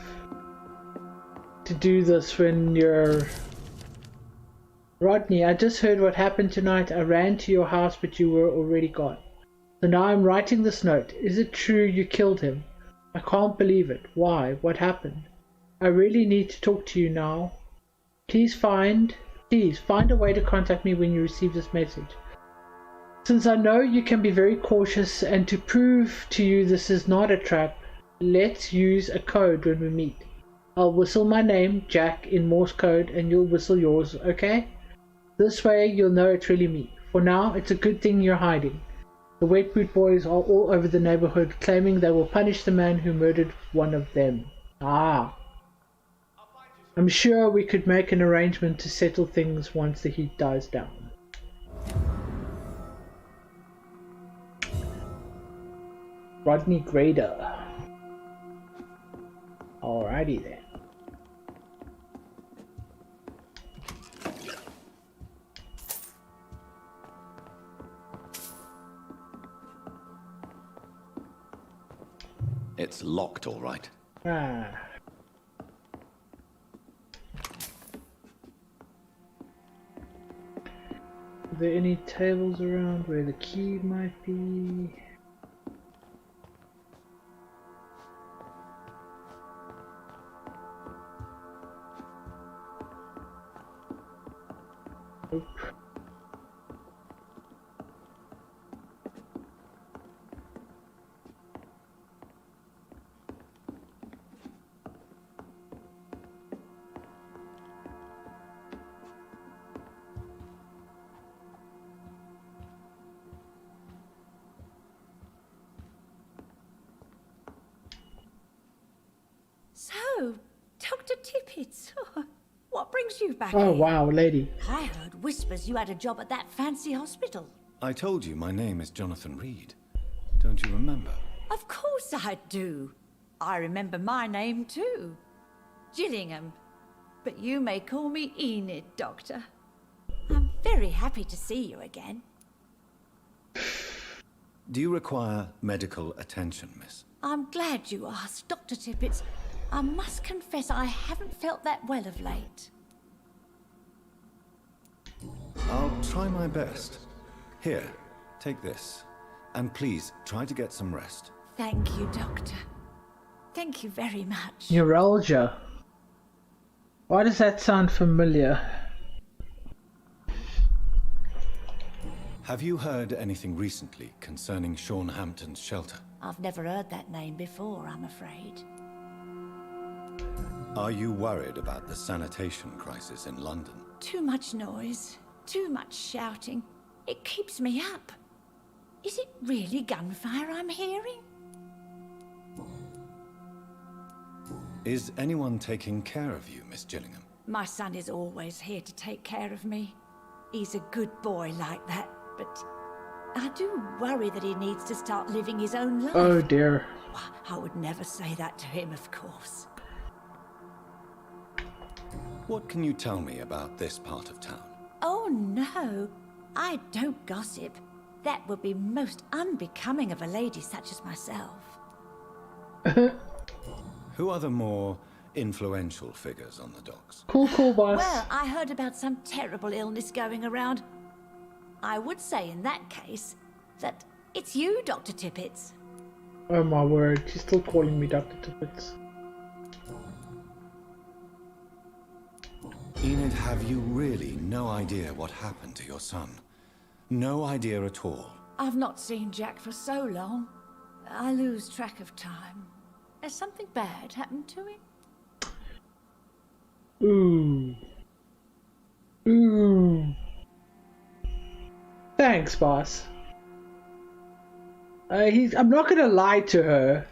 to do this when you're... Rodney, I just heard what happened tonight. I ran to your house, but you were already gone. So now I'm writing this note. Is it true you killed him? I can't believe it. Why? What happened? I really need to talk to you now. Please find a way to contact me when you receive this message. Since I know you can be very cautious, and to prove to you this is not a trap, let's use a code when we meet. I'll whistle my name, Jack, in Morse code, and you'll whistle yours, okay? This way you'll know it's really me. For now, it's a good thing you're hiding. The Wet Boot Boys are all over the neighborhood, claiming they will punish the man who murdered one of them. Ah. I'm sure we could make an arrangement to settle things once the heat dies down. Rodney Grader. Alrighty then. It's locked, all right. Ah. Are there any tables around where the key might be? Nope. So, Dr. Tippett, you back Oh, here. wow, lady. I heard whispers you had a job at that fancy hospital. I told you my name is Jonathan Reed. Don't you remember? Of course I do. I remember my name too. Gillingham. But you may call me Enid, Doctor. I'm very happy to see you again. Do you require medical attention, miss? I'm glad you asked, Dr. Tippett. I must confess I haven't felt that well of late. I'll try my best. Here, take this. And please, try to get some rest. Thank you, Doctor. Thank you very much. Neuralgia. Why does that sound familiar? Have you heard anything recently concerning Sean Hampton's shelter? I've never heard that name before, I'm afraid. Are you worried about the sanitation crisis in London? Too much noise, too much shouting. It keeps me up. Is it really gunfire I'm hearing? Is anyone taking care of you, Miss Gillingham? My son is always here to take care of me. He's a good boy like that, but I do worry that he needs to start living his own life. Oh dear. I would never say that to him, of course. What can you tell me about this part of town? Oh no, I don't gossip. That would be most unbecoming of a lady such as myself. Who are the more influential figures on the docks? Cool, boss. Well, I heard about some terrible illness going around. I would say in that case that it's you, Dr. Tippett. Oh my word, she's still calling me Dr. Tippett. Enid, have you really no idea what happened to your son? No idea at all? I've not seen Jack for so long. I lose track of time. Has something bad happened to him? Ooh. Thanks, boss. I'm not gonna lie to her.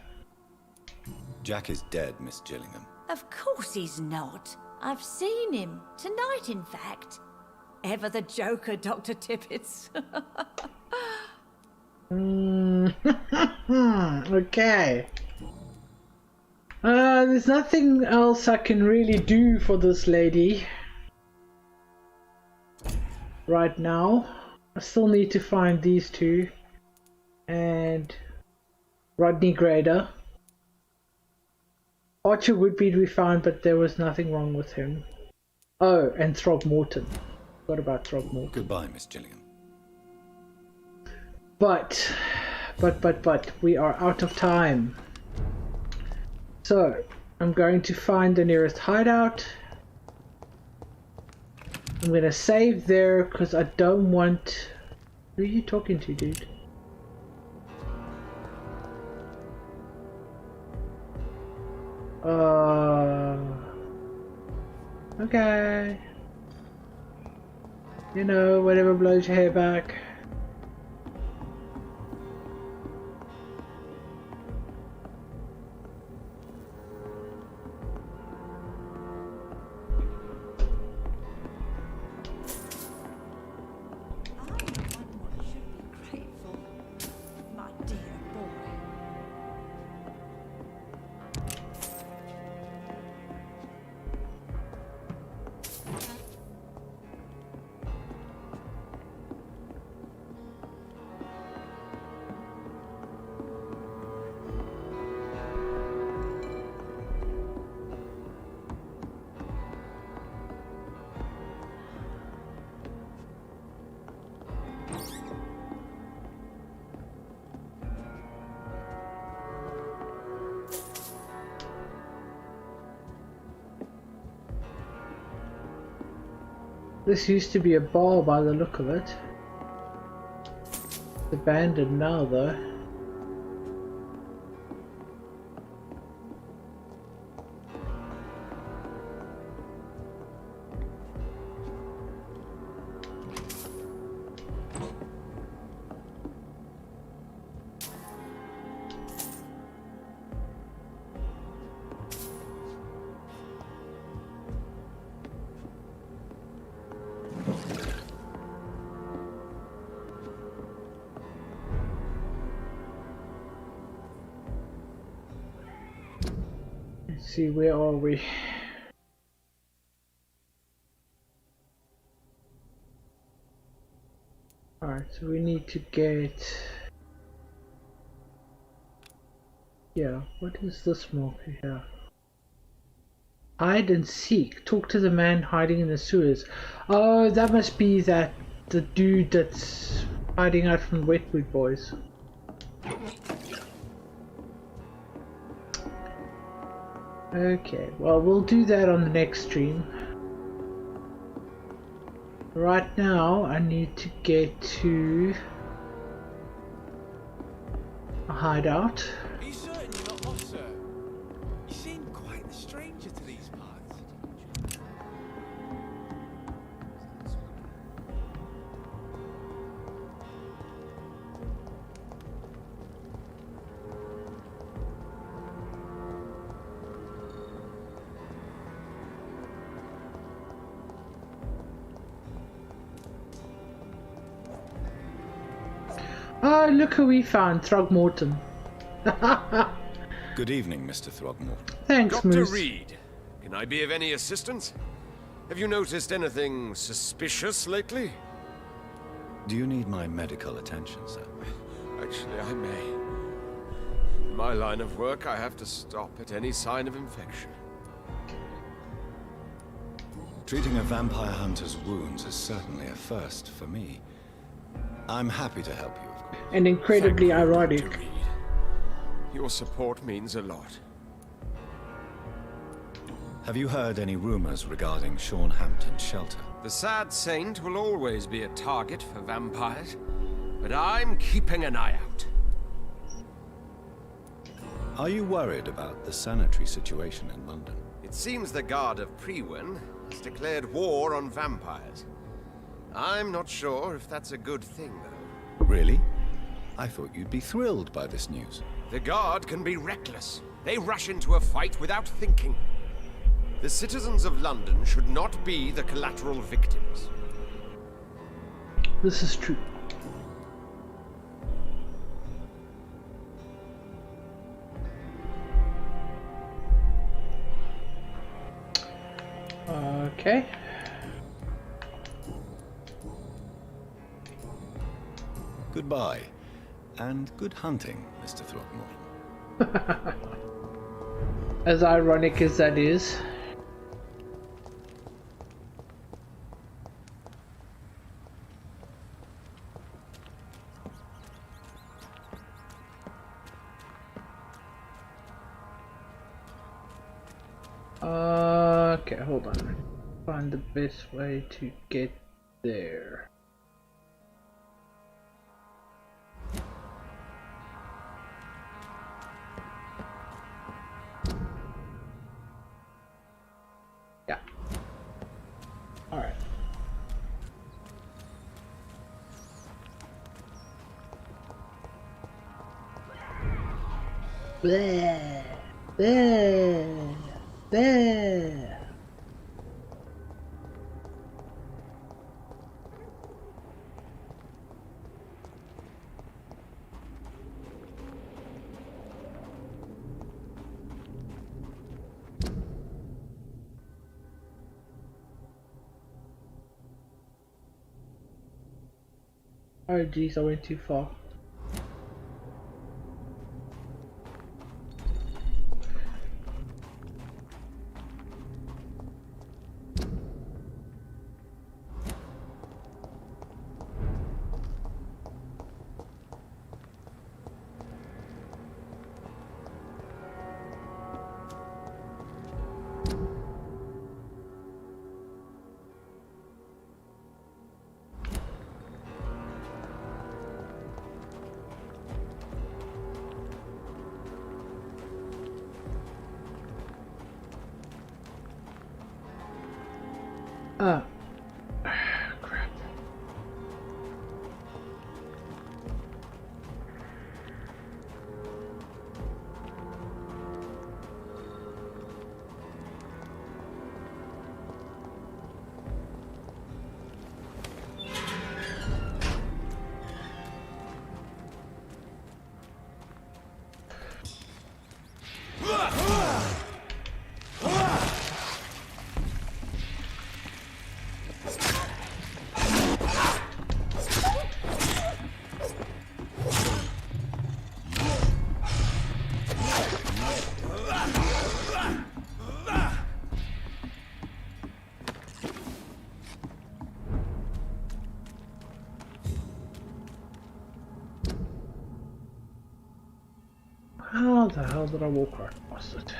Jack is dead, Miss Gillingham. Of course he's not. I've seen him. Tonight, in fact. Ever the joker, Dr. Tippett. Okay. There's nothing else I can really do for this lady right now. I still need to find these two and Rodney Grader. Archer would be found, but there was nothing wrong with him. Oh, and Throgmorton. What about Throgmorton? Goodbye, Miss Gillingham. But we are out of time. So, I'm going to find the nearest hideout. I'm going to save there because I don't want... Who are you talking to, dude? Okay. You know, whatever blows your hair back. This used to be a bar by the look of it. It's abandoned now though. Let's see, where are we? Alright, so we need to get... Yeah, what is this marker here? Hide and seek. Talk to the man hiding in the sewers. Oh, that must be the dude that's hiding out from Wetwood Boys. Okay, well, we'll do that on the next stream. Right now, I need to get to a hideout. Are you certain you're not lost, sir? You seem quite the stranger to these parts. Oh, look who we found, Throgmorton. Good evening, Mr. Throgmorton. Thanks, Dr. Moose. Reed, can I be of any assistance? Have you noticed anything suspicious lately? Do you need my medical attention, sir? Actually, I may. In my line of work, I have to stop at any sign of infection. Treating a vampire hunter's wounds is certainly a first for me. I'm happy to help you, of course. And incredibly ironic. Dr. Reed. Your support means a lot. Have you heard any rumors regarding Sean Hampton's shelter? The sad saint will always be a target for vampires, but I'm keeping an eye out. Are you worried about the sanitary situation in London? It seems the Guard of Priwen has declared war on vampires. I'm not sure if that's a good thing, though. Really? I thought you'd be thrilled by this news. The Guard can be reckless. They rush into a fight without thinking. The citizens of London should not be the collateral victims. This is true. Okay. Goodbye, and good hunting, Mr. Throgmorton. As ironic as that is. Okay, hold on. Find the best way to get there. Yeah. All right. Bleh. Bleh. Bleh. Oh geez, I went too far. Crap. the hell did I walk right past it?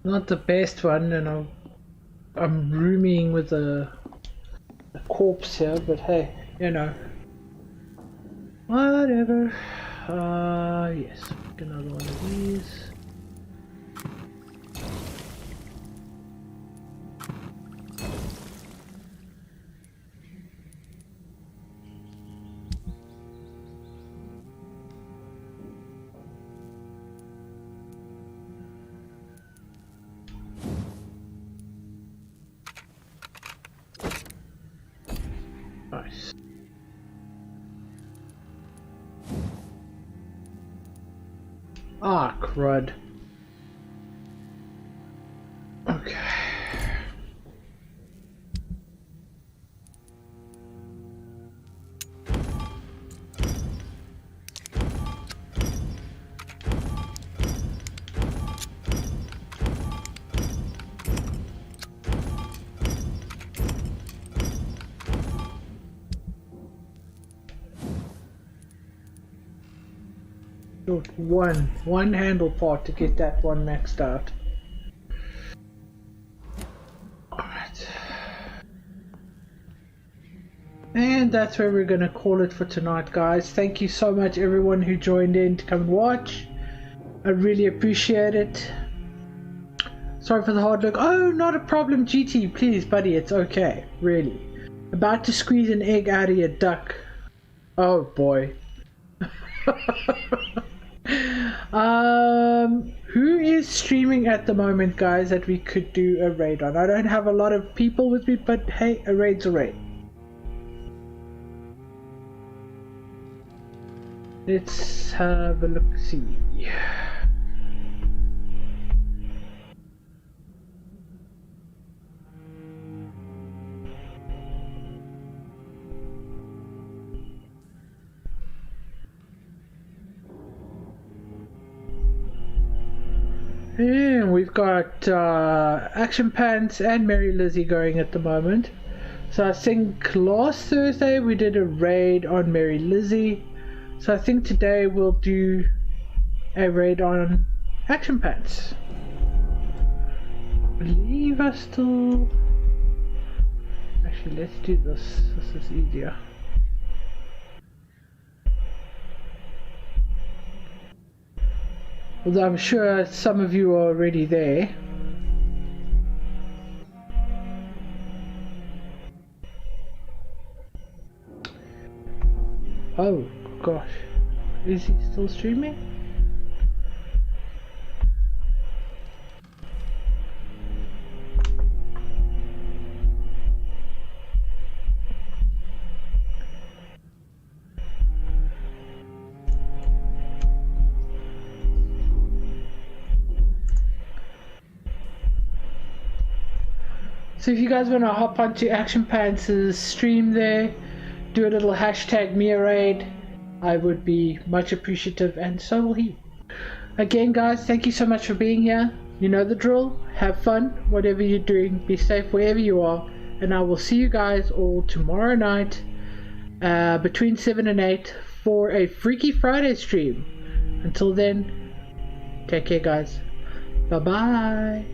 Not the best one, and I'm rooming with a corpse here, but hey, you know, whatever. Yes, another one of these. Nice. Ah, crud. Okay. One handle part to get that one maxed out. Alright. And that's where we're gonna call it for tonight, guys. Thank you so much everyone who joined in to come and watch. I really appreciate it. Sorry for the hard look. Oh, not a problem, GT. Please, buddy, it's okay. Really. About to squeeze an egg out of your duck. Oh boy. Who is streaming at the moment, guys, that we could do a raid on? I don't have a lot of people with me, but hey, a raid's a raid. Let's have a look, see. And we've got Action Pants and Mary Lizzie going at the moment. So I think last Thursday we did a raid on Mary Lizzie. So I think today we'll do a raid on Action Pants. I believe I still... Actually, let's do this. This is easier. Although I'm sure some of you are already there. Oh gosh, is he still streaming? So if you guys want to hop onto Action Pants' stream there, do a little hashtag Mia raid, I would be much appreciative, and so will he. Again, guys, thank you so much for being here. You know the drill. Have fun, whatever you're doing. Be safe wherever you are, and I will see you guys all tomorrow night between 7 and 8 for a Freaky Friday stream. Until then, take care, guys. Bye bye.